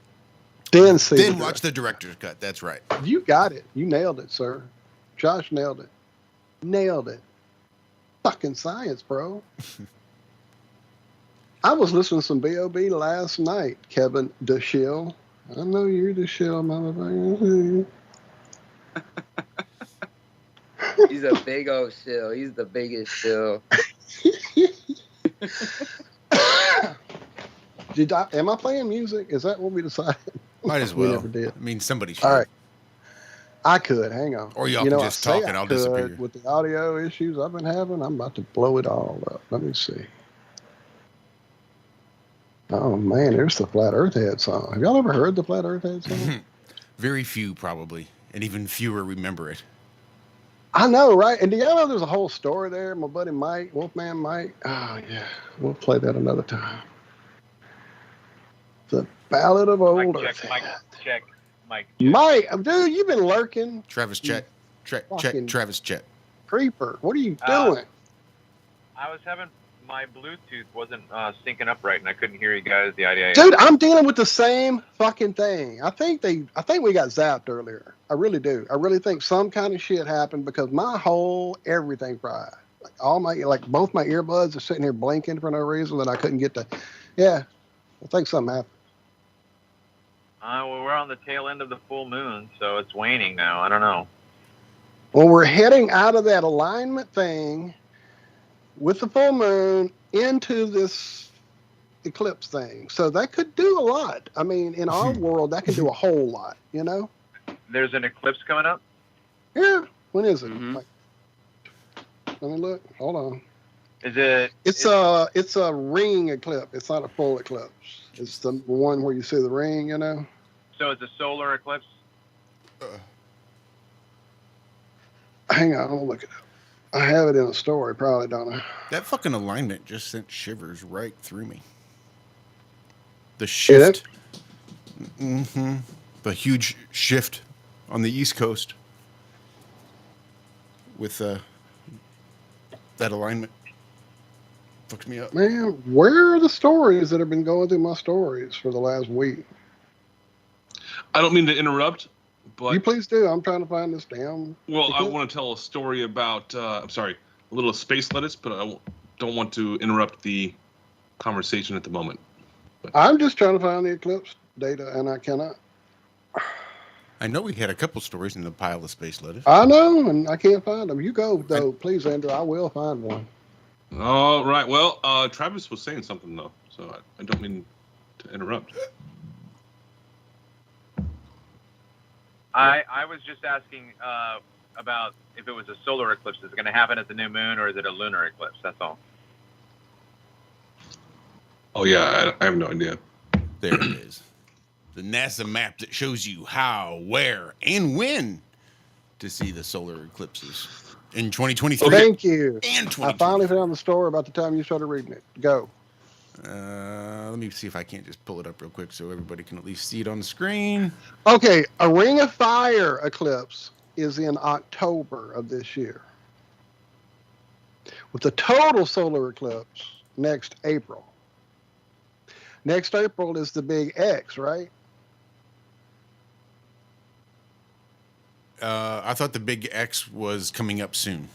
then watch the director's cut. That's right. You got it. You nailed it, sir. Josh nailed it. Nailed it. Fucking science, bro. I was listening to some B.O.B. last night, Kevin DeShill. I know you're DeShill, motherfucker. He's a big old shill. He's the biggest shill. Am I playing music? Is that what we decided? Might as well. We never did. I mean, somebody should. All right. I could. Hang on. Or y'all can just talk and I'll disappear. With the audio issues I've been having, I'm about to blow it all up. Let me see. Oh, man, there's the Flat Earth Head song. Have y'all ever heard the Flat Earth Head song? Very few, probably. And even fewer remember it. I know, right? And do y'all know there's a whole story there? My buddy Mike, Wolfman Mike. Oh, yeah. We'll play that another time. The Ballad of Old Earth. Mike. Mike, dude, you've been lurking. Travis, check. Check. Travis, check. Creeper, what are you doing? I was having my Bluetooth wasn't syncing up right, and I couldn't hear you guys. The idea. Dude, I'm dealing with the same fucking thing. I think we got zapped earlier. I really do. I really think some kind of shit happened because my whole everything fried. Both my earbuds are sitting here blinking for no reason that I couldn't get to. Yeah, I think something happened. Well, we're on the tail end of the full moon, so it's waning now. I don't know. Well, we're heading out of that alignment thing with the full moon into this eclipse thing. So that could do a lot. I mean, in our world, that can do a whole lot, you know? There's an eclipse coming up? Yeah. When is it? Let me look. Hold on. Is it? It's a ring eclipse. It's not a full eclipse. It's the one where you see the ring, you know? So it's a solar eclipse? Hang on, I'll look it up. I have it in a story, probably, don't I? That fucking alignment just sent shivers right through me. The shift. The huge shift on the East Coast with that alignment. Fucks me up. Man, where are the stories that have been going through my stories for the last week? I don't mean to interrupt, but... You please do. I'm trying to find this damn... Well, I want to tell a story about, a little space lettuce, but I don't want to interrupt the conversation at the moment. But. I'm just trying to find the eclipse data, and I cannot. I know we had a couple stories in the pile of space lettuce. I know, and I can't find them. You go, though. Please, Andrew. I will find one. All right. Well, Travis was saying something, though, so I don't mean to interrupt. I was just asking about if it was a solar eclipse. Is it going to happen at the new moon, or is it a lunar eclipse? That's all. Oh, yeah. I have no idea. There it is. The NASA map that shows you how, where, and when to see the solar eclipses in 2023. Thank you. And I finally found the story about the time you started reading it. Go. Let me see if I can't just pull it up real quick so everybody can at least see it on the screen. Okay, a Ring of Fire eclipse is in October of this year, with the total solar eclipse next April. Next April is the big X, right? I thought the big X was coming up soon.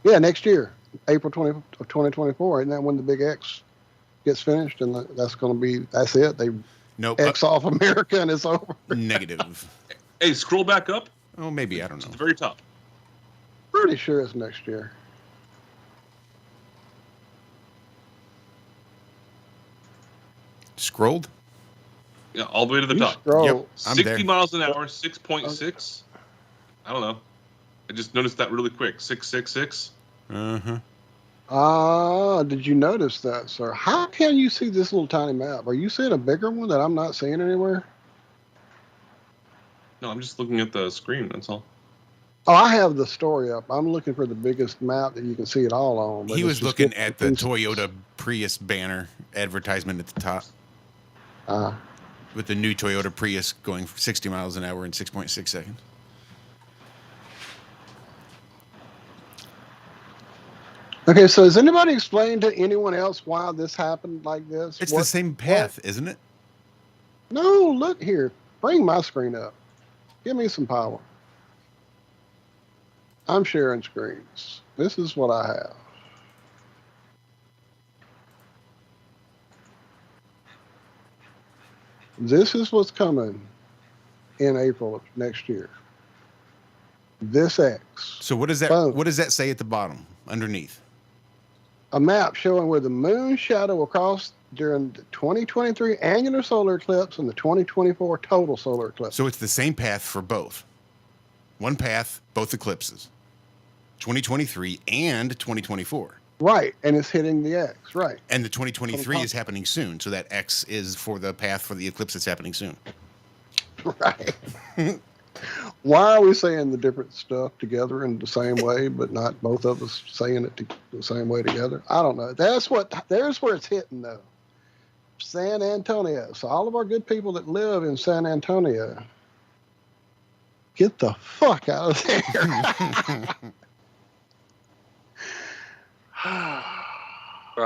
Yeah, next year, April 2024. Isn't that when the big X gets finished? And that's it. They X off America and it's over. Negative. Hey, scroll back up. Oh, maybe. I don't know. It's the very top. Pretty sure it's next year. Scrolled? Yeah, all the way to the top. Yep, 60 miles an hour, 6.6. I don't know. I just noticed that really quick. 666. Did you notice that, sir? How can you see this little tiny map? Are you seeing a bigger one that I'm not seeing anywhere? No, I'm just looking at the screen. That's all. Oh, I have the story up. I'm looking for the biggest map that you can see it all on. He was looking at the Toyota Prius banner advertisement at the top. With the new Toyota Prius going 60 miles an hour in 6.6 seconds. Okay, so has anybody explained to anyone else why this happened like this? It's the same path, isn't it? No, look here. Bring my screen up. Give me some power. I'm sharing screens. This is what I have. This is what's coming in April of next year. This X. So what does that Boom. What does that say at the bottom underneath? A map showing where the moon shadow will cross during the 2023 annular solar eclipse and the 2024 total solar eclipse. So it's the same path for both. One path, both eclipses. 2023 and 2024. Right, and it's hitting the X, right. And the 2023 is happening soon, so that X is for the path for the eclipse that's happening soon. Right. Why are we saying the different stuff together in the same way, but not both of us saying it the same way together? I don't know. There's where it's hitting, though. San Antonio. So all of our good people that live in San Antonio, get the fuck out of there.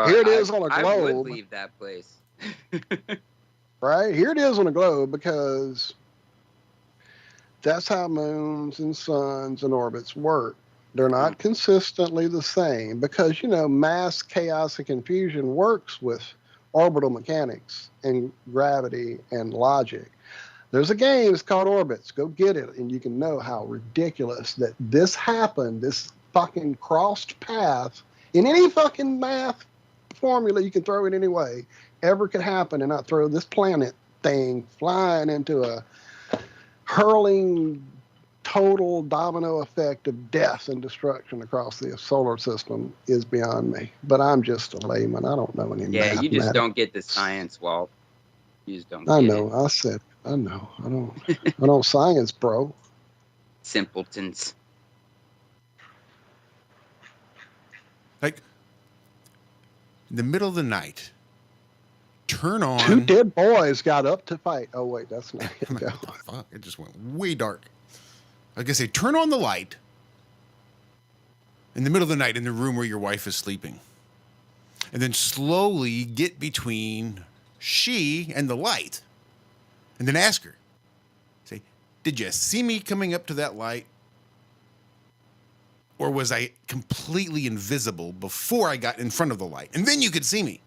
Here it is on a globe. I would leave that place. Right? Here it is on a globe, because that's how moons and suns and orbits work. They're not consistently the same because, mass, chaos, and confusion works with orbital mechanics and gravity and logic. There's a game, it's called Orbits. Go get it, and you can know how ridiculous that this happened, this fucking crossed path in any fucking math formula you can throw it any way, ever could happen, and not throw this planet thing flying into a hurling total domino effect of death and destruction across the solar system is beyond me. But I'm just a layman. I don't know any Yeah, you just mathematics. don't get the science, Walt. You just don't I get know. it. I said, I know. I don't science, bro. Simpletons. Like, in the middle of the night, turn on... Two dead boys got up to fight. Oh, wait, that's not it. Go. Fuck, it just went way dark. Like I say, turn on the light in the middle of the night in the room where your wife is sleeping. And then slowly get between she and the light. And then ask her. Say, did you see me coming up to that light? Or was I completely invisible before I got in front of the light? And then you could see me.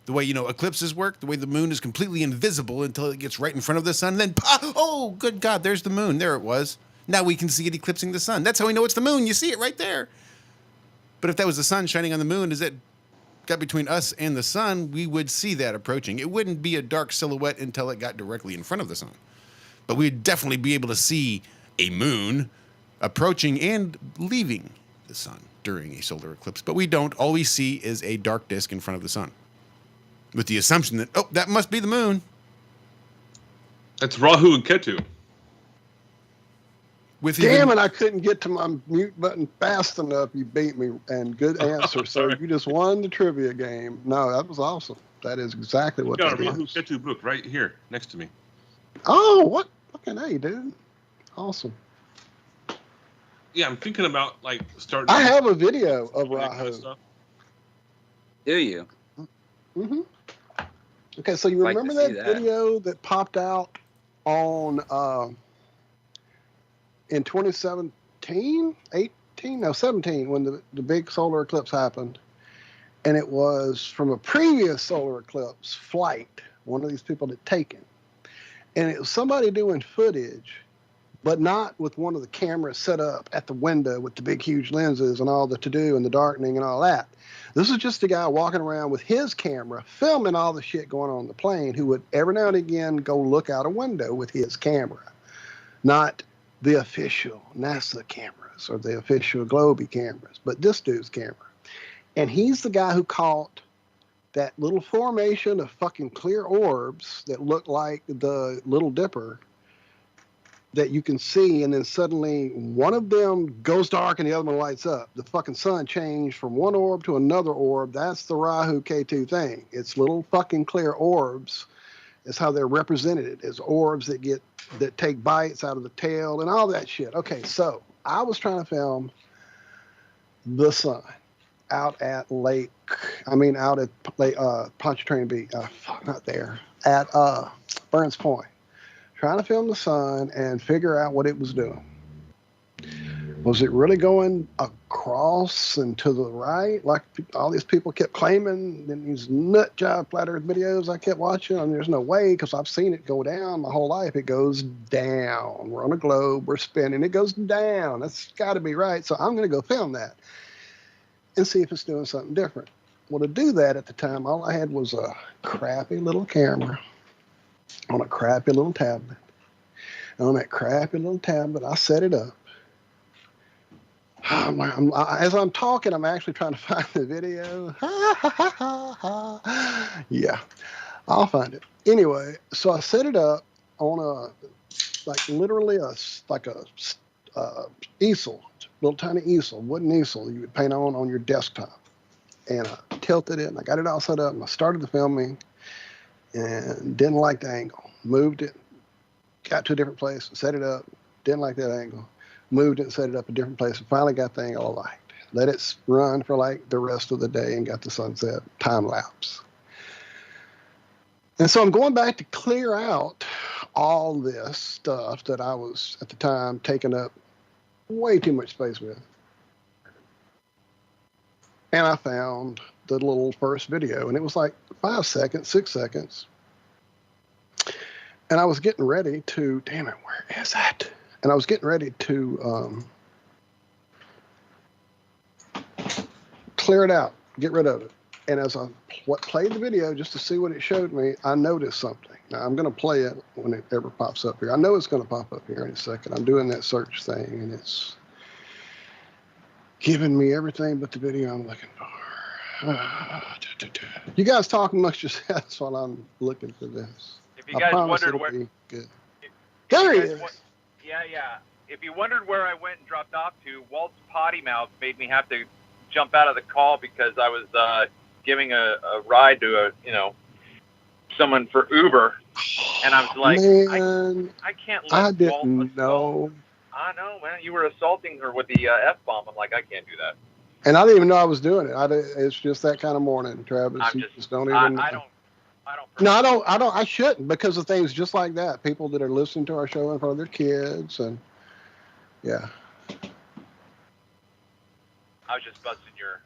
The way, eclipses work, the way the moon is completely invisible until it gets right in front of the sun. Then, oh, good God, there's the moon. There it was. Now we can see it eclipsing the sun. That's how we know it's the moon. You see it right there. But if that was the sun shining on the moon, as it got between us and the sun, we would see that approaching. It wouldn't be a dark silhouette until it got directly in front of the sun. But we'd definitely be able to see a moon approaching and leaving the sun during a solar eclipse. But we don't. All we see is a dark disk in front of the sun. With the assumption that, that must be the moon. That's Rahu and Ketu. Damn it, I couldn't get to my mute button fast enough. You beat me, and good answer. So you just won the trivia game. No, that was awesome. That is exactly what that got a Rahu is. Ketu book right here next to me. Oh, what fucking A, dude. Awesome. Yeah, I'm thinking about, starting... I have a video of Rahu. Kind of stuff. Do you? Mm-hmm. Okay, so you remember that video that popped out on in 2017, 17, when the big solar eclipse happened, and it was from a previous solar eclipse flight. One of these people had taken, and it was somebody doing footage, but not with one of the cameras set up at the window with the big huge lenses and all the to-do and the darkening and all that. This is just a guy walking around with his camera, filming all the shit going on the plane, who would every now and again go look out a window with his camera. Not the official NASA cameras or the official Globey cameras, but this dude's camera. And he's the guy who caught that little formation of fucking clear orbs that look like the Little Dipper that you can see, and then suddenly one of them goes dark and the other one lights up. The fucking sun changed from one orb to another orb. That's the Rahu Ketu thing. It's little fucking clear orbs. It's how they're represented as orbs that take bites out of the tail and all that shit. Okay, so I was trying to film the sun out at Pontchartrain Beach. Not there. At Burns Point. Trying to film the sun and figure out what it was doing. Was it really going across and to the right, like all these people kept claiming in these nut job flat earth videos I kept watching? And there's no way, because I've seen it go down my whole life. It goes down. We're on a globe, we're spinning, it goes down. That's got to be right. So I'm going to go film that and see if it's doing something different. Well, to do that at the time, all I had was a crappy little camera on a crappy little tablet. And on that crappy little tablet, I set it up. As I'm talking, I'm actually trying to find the video. Yeah, I'll find it. Anyway, so I set it up on like literally a easel, little tiny easel, wooden easel you would paint on your desktop. And I tilted it, and I got it all set up, and I started the filming, and didn't like the angle. Moved it, got to a different place, set it up, didn't like that angle. Moved it and set it up a different place, and finally got the angle I liked. Let it run for like the rest of the day and got the sunset time lapse. And so I'm going back to clear out all this stuff that I was, at the time, taking up way too much space with. And I found the little first video, and it was like 5 seconds, 6 seconds. And I was getting ready to, damn it, where is that? And I was getting ready to clear it out, get rid of it. And as I played the video just to see what it showed me, I noticed something. Now, I'm going to play it when it ever pops up here. I know it's going to pop up here in a second. I'm doing that search thing, and it's giving me everything but the video I'm looking for. You guys talk amongst yourselves while I'm looking for this. If you guys wondered where, there he is. Yeah. If you wondered where I went and dropped off to, Walt's potty mouth made me have to jump out of the call because I was giving a ride to someone for Uber, and I was like, man, I can't let I didn't Walt know. I know, man. You were assaulting her with the F-bomb. I'm like, I can't do that. And I didn't even know I was doing it. It's just that kind of morning, Travis. You just don't even know. I don't. I shouldn't, because of things just like that. People that are listening to our show in front of their kids, and yeah. I was just busting your,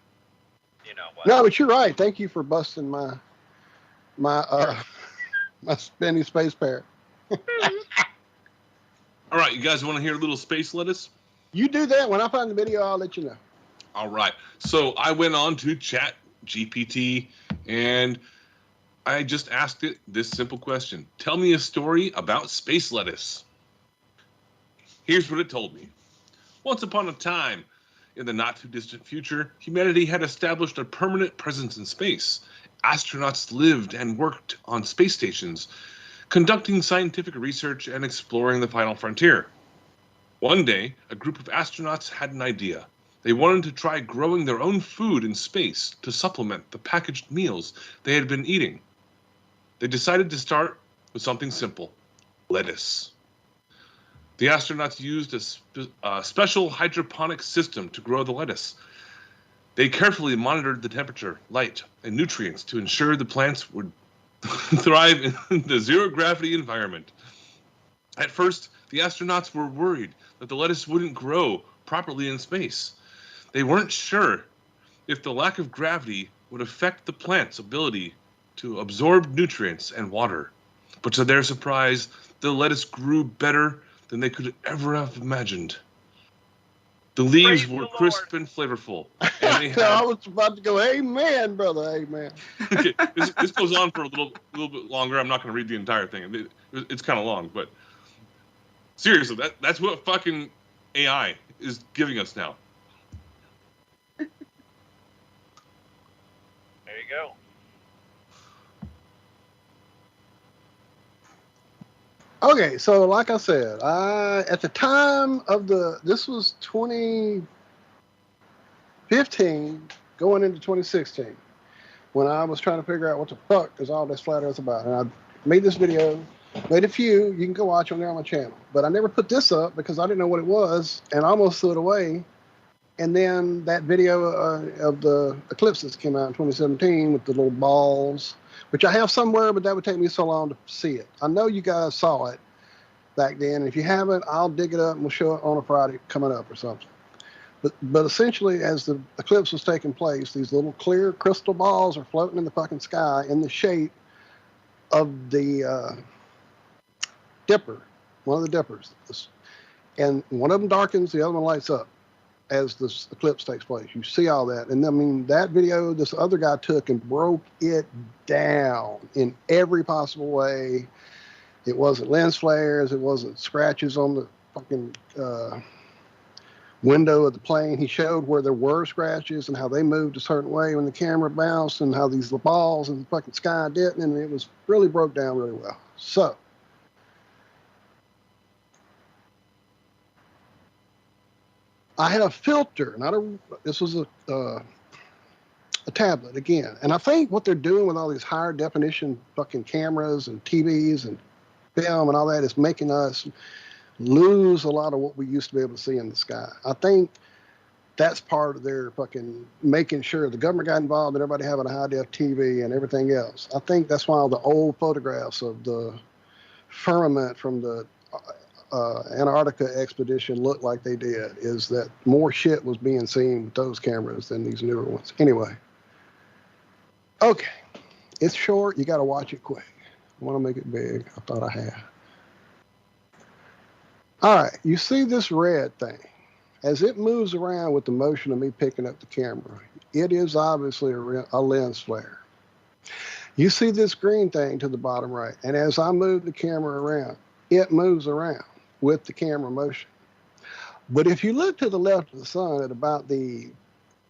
No, but you're right. Thank you for busting my spinny space parrot. All right, you guys want to hear a little space lettuce? You do that. When I find the video, I'll let you know. All right. So I went on to Chat GPT, and I just asked it this simple question. Tell me a story about space lettuce. Here's what it told me. Once upon a time, in the not-too-distant future, humanity had established a permanent presence in space. Astronauts lived and worked on space stations, conducting scientific research and exploring the final frontier. One day, a group of astronauts had an idea. They wanted to try growing their own food in space to supplement the packaged meals they had been eating. They decided to start with something simple: lettuce. The astronauts used a special hydroponic system to grow the lettuce. They carefully monitored the temperature, light, and nutrients to ensure the plants would thrive in the zero-gravity environment. At first, the astronauts were worried that the lettuce wouldn't grow properly in space. They weren't sure if the lack of gravity would affect the plant's ability to absorb nutrients and water. But to their surprise, the lettuce grew better than they could ever have imagined. The leaves were crisp and flavorful. And they had... I was about to go, amen, brother, amen. Okay, this goes on for a little bit longer. I'm not going to read the entire thing. It's kind of long, but seriously, that's what fucking AI is giving us now. There you go. Okay, so like I said, at the time of this was 2015, going into 2016, when I was trying to figure out what the fuck is all this flat earth about. And I made this video, made a few, you can go watch them there on my channel. But I never put this up because I didn't know what it was, and I almost threw it away. And then that video of the Eclipses came out in 2017 with the little balls, which I have somewhere, but that would take me so long to see it. I know you guys saw it back then. If you haven't, I'll dig it up and we'll show it on a Friday coming up or something. But essentially, as the eclipse was taking place, these little clear crystal balls are floating in the fucking sky in the shape of the dipper, one of the dippers. And one of them darkens, the other one lights up as this eclipse takes place. You see all that. And I mean, that video this other guy took and broke it down in every possible way. It wasn't lens flares. It wasn't scratches on the fucking window of the plane. He showed where there were scratches and how they moved a certain way when the camera bounced and how these balls in the fucking sky didn't. And it was really broke down really well. So I had a filter, this was a tablet again. And I think what they're doing with all these higher definition fucking cameras and TVs and film and all that is making us lose a lot of what we used to be able to see in the sky. I think that's part of their fucking making sure the government got involved and everybody having a high def TV and everything else. I think that's why all the old photographs of the firmament from the Antarctica expedition looked like they did, is that more shit was being seen with those cameras than these newer ones. Anyway, okay, it's short. You got to watch it quick. I want to make it big. I thought I had. All right, you see this red thing. As it moves around with the motion of me picking up the camera, it is obviously a lens flare. You see this green thing to the bottom right, and as I move the camera around, it moves around with the camera motion. But if you look to the left of the sun at about the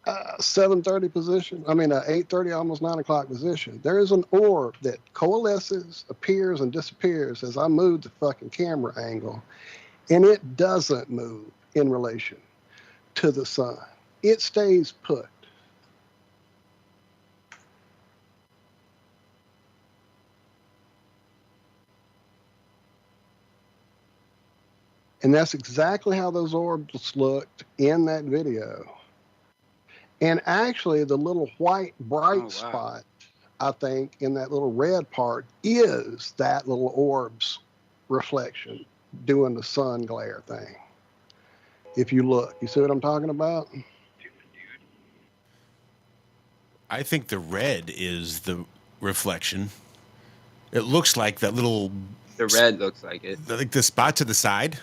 7:30 position, 8:30, almost 9 o'clock position, there is an orb that coalesces, appears, and disappears as I move the fucking camera angle, and it doesn't move in relation to the sun. It stays put. And that's exactly how those orbs looked in that video. And actually, the little white bright spot, I think, in that little red part is that little orb's reflection doing the sun glare thing. If you look, you see what I'm talking about? I think the red is the reflection. It looks like that little... The red looks like it. Like the spot to the side?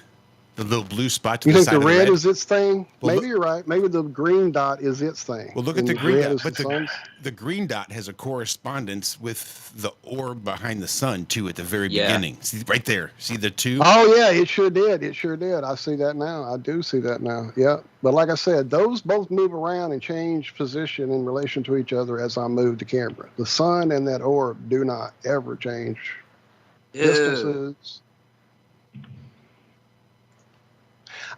The little blue spot to the You side think of the the red is its thing? Well, Maybe you're right. Maybe the green dot is its thing. Well, look at And the green red dot, is but the sun's. the green dot has a correspondence with the orb behind the sun, too, at the very beginning. See, right there. See the two? Oh, yeah, it sure did. It sure did. I see that now. I do see that now. Yeah. But like I said, those both move around and change position in relation to each other as I move the camera. The sun and that orb do not ever change distances.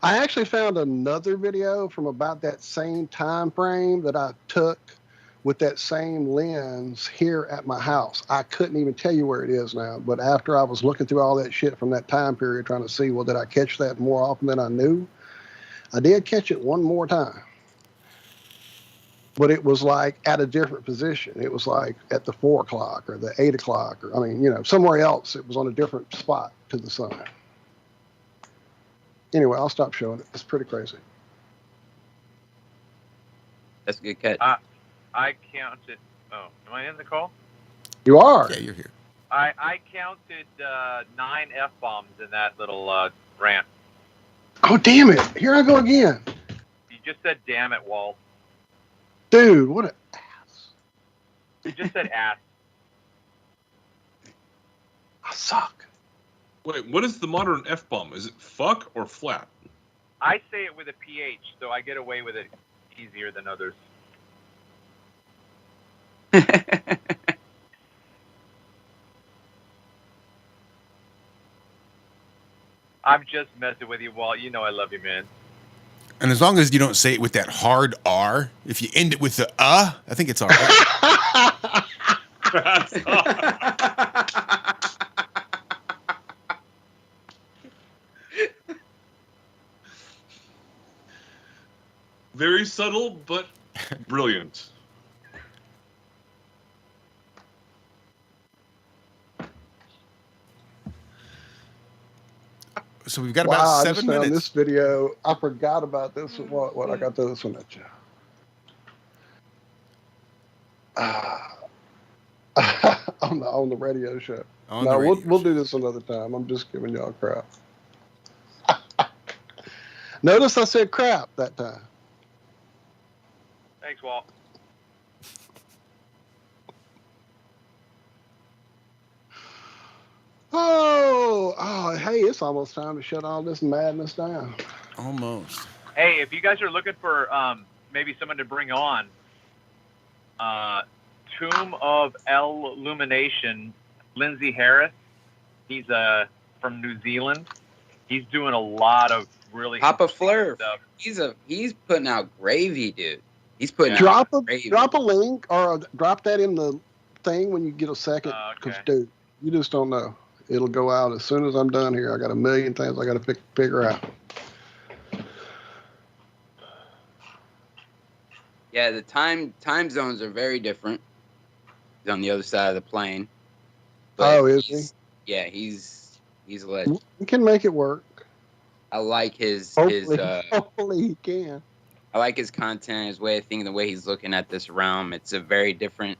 I actually found another video from about that same time frame that I took with that same lens here at my house. I couldn't even tell you where it is now, but after I was looking through all that shit from that time period trying to see, well, did I catch that more often than I knew? I did catch it one more time. But it was like at a different position. It was like at the 4 o'clock or the 8 o'clock, or somewhere else. It was on a different spot to the sun. Anyway, I'll stop showing it. It's pretty crazy. That's a good catch. I counted. Oh, am I in the call? You are. Yeah, you're here. I counted 9 F-bombs in that little rant. Oh, damn it. Here I go again. You just said damn it, Walt. Dude, what an ass. You just said ass. I suck. Wait, what is the modern F-bomb? Is it fuck or flat? I say it with a PH, so I get away with it easier than others. I'm just messing with you, Walt. You know I love you, man. And as long as you don't say it with that hard R, if you end it with the I think it's all right. Very subtle, but brilliant. So we've got about 7 minutes. This video, I forgot about this. What I got this one at you. On the radio show. We'll do this another time. I'm just giving y'all crap. Notice I said crap that time. Thanks, Walt. Oh, hey, it's almost time to shut all this madness down. Almost. Hey, if you guys are looking for maybe someone to bring on, Tomb of Illumination, Lindsay Harris, he's from New Zealand. He's doing a lot of really Papa interesting Fleur, stuff. he's putting out gravy, dude. He's putting drop out gravy. a link or drop that in the thing when you get a second. Because, dude, you just don't know. It'll go out as soon as I'm done here. I got a million things I got to figure out. Yeah, the time zones are very different. He's on the other side of the plane. Oh, is he? Yeah, he's a legend. We can make it work. I like his hopefully he can. I like his content, his way of thinking, the way he's looking at this realm. It's a very different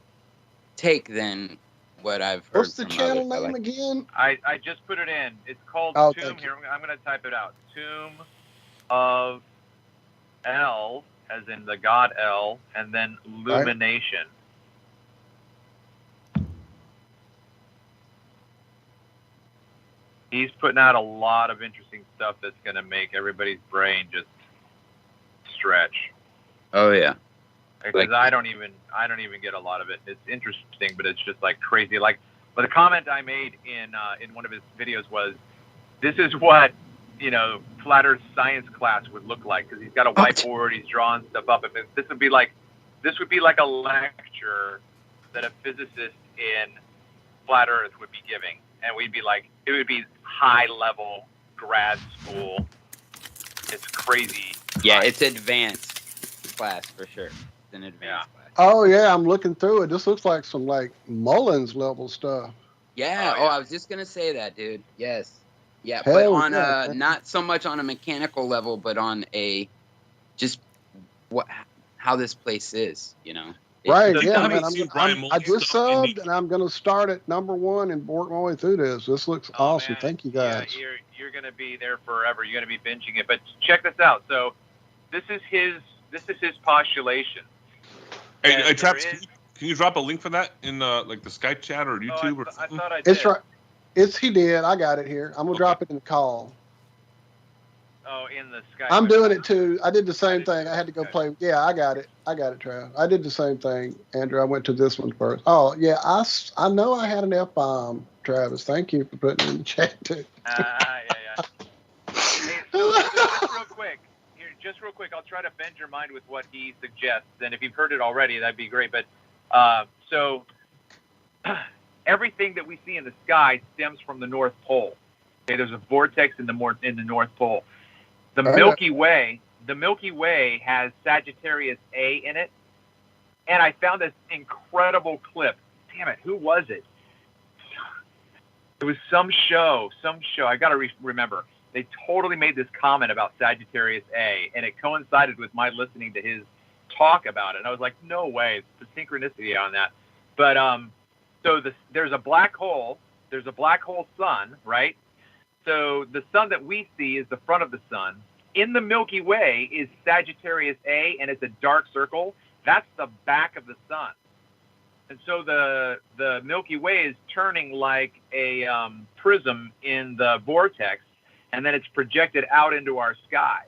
take than what I've heard. What's the channel name again? I just put it in. It's called Tomb. Here, I'm going to type it out. Tomb of El, as in the god El, and then Illumination. He's putting out a lot of interesting stuff that's going to make everybody's brain just stretch. Oh yeah. Because I don't even get a lot of it. It's interesting, but it's just like crazy. Like, but the comment I made in one of his videos was, "This is what Flat Earth science class would look like," because he's got a whiteboard, he's drawing stuff up. And this would be like a lecture that a physicist in Flat Earth would be giving, and we'd be like, it would be high level grad school. It's crazy. Yeah, it's advanced class for sure. It's an advanced class. Oh yeah, I'm looking through it. This looks like some like Mullins level stuff. Yeah. I was just gonna say that, dude. Yes. Yeah, Hell but on yeah. not so much on a mechanical level, but on a just how this place is, Right, yeah, man. I just subbed, and I'm going to start at #1 and work my way through this. This looks awesome. Man. Thank you, guys. Yeah, you're going to be there forever. You're going to be binging it. But check this out. So this is his postulation. Hey, Travis, can you drop a link for that in like the Skype chat or YouTube or something? I thought I did. It's right. He did. I got it here. I'm going to drop it in the call. Oh, in the Skype. I'm doing it too. I did the same thing. I had to go play. Yeah, I got it, Trav. I did the same thing, Andrew. I went to this one first. Oh, yeah. I know I had an F-bomb, Travis. Thank you for putting it in the chat too. Yeah. Hey, so just real quick, I'll try to bend your mind with what he suggests. And if you've heard it already, that'd be great. But so everything that we see in the sky stems from the North Pole. Okay, there's a vortex in the North Pole. The Milky Way has Sagittarius A in it, and I found this incredible clip. Damn it, who was it? It was some show. I got to remember. They totally made this comment about Sagittarius A, and it coincided with my listening to his talk about it. And I was like, no way, it's the synchronicity on that. But there's a black hole. There's a black hole sun, right? So the sun that we see is the front of the sun. In the Milky Way is Sagittarius A, and it's a dark circle. That's the back of the sun. And so the Milky Way is turning like a prism in the vortex, and then it's projected out into our sky.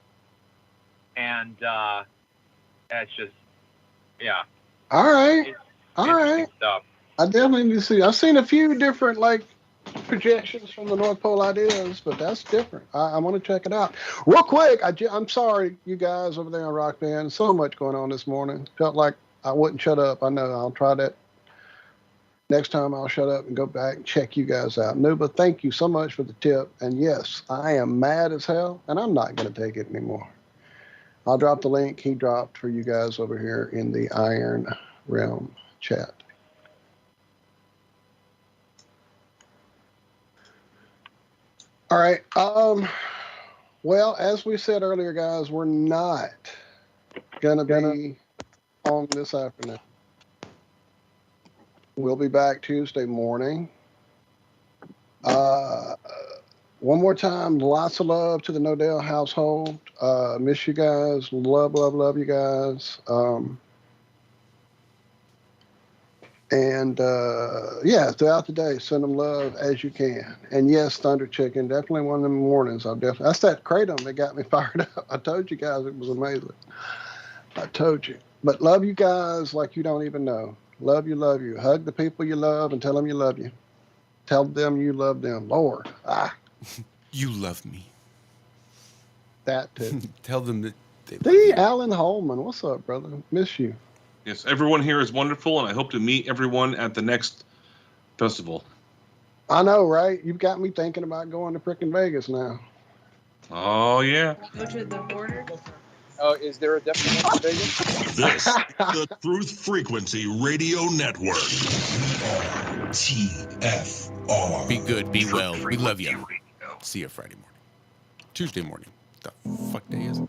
And that's just, yeah. All right. Stuff. I definitely need to see. I've seen a few different projections from the North Pole ideas, but that's different. I want to check it out. Real quick, I'm sorry, you guys over there on Rock Band. So much going on this morning. Felt like I wouldn't shut up. I know. I'll try that. Next time I'll shut up and go back and check you guys out. Nuba, thank you so much for the tip. And yes, I am mad as hell, and I'm not going to take it anymore. I'll drop the link he dropped for you guys over here in the Iron Realm chat. All right. Well, as we said earlier, guys, we're not gonna be on this afternoon. We'll be back Tuesday morning. One more time, lots of love to the Nodell household. Miss you guys. Love you guys. And yeah, throughout the day, send them love as you can. And yes, Thunder Chicken, definitely one of them mornings. That's that Kratom that got me fired up. I told you guys it was amazing. I told you. But love you guys like you don't even know. Love you. Hug the people you love and tell them you love you. Tell them you love them. Lord. You love me. that too. Tell them that. See, Alan Holman, what's up, brother? Miss you. Yes, everyone here is wonderful, and I hope to meet everyone at the next festival. I know, right? You've got me thinking about going to frickin' Vegas now. Oh, yeah. Go to the border. Oh, is there a definite one in Vegas? This is the Truth Frequency Radio Network. TFR. Be good, be well. We love you. See you Friday morning. Tuesday morning. The fuck day is it?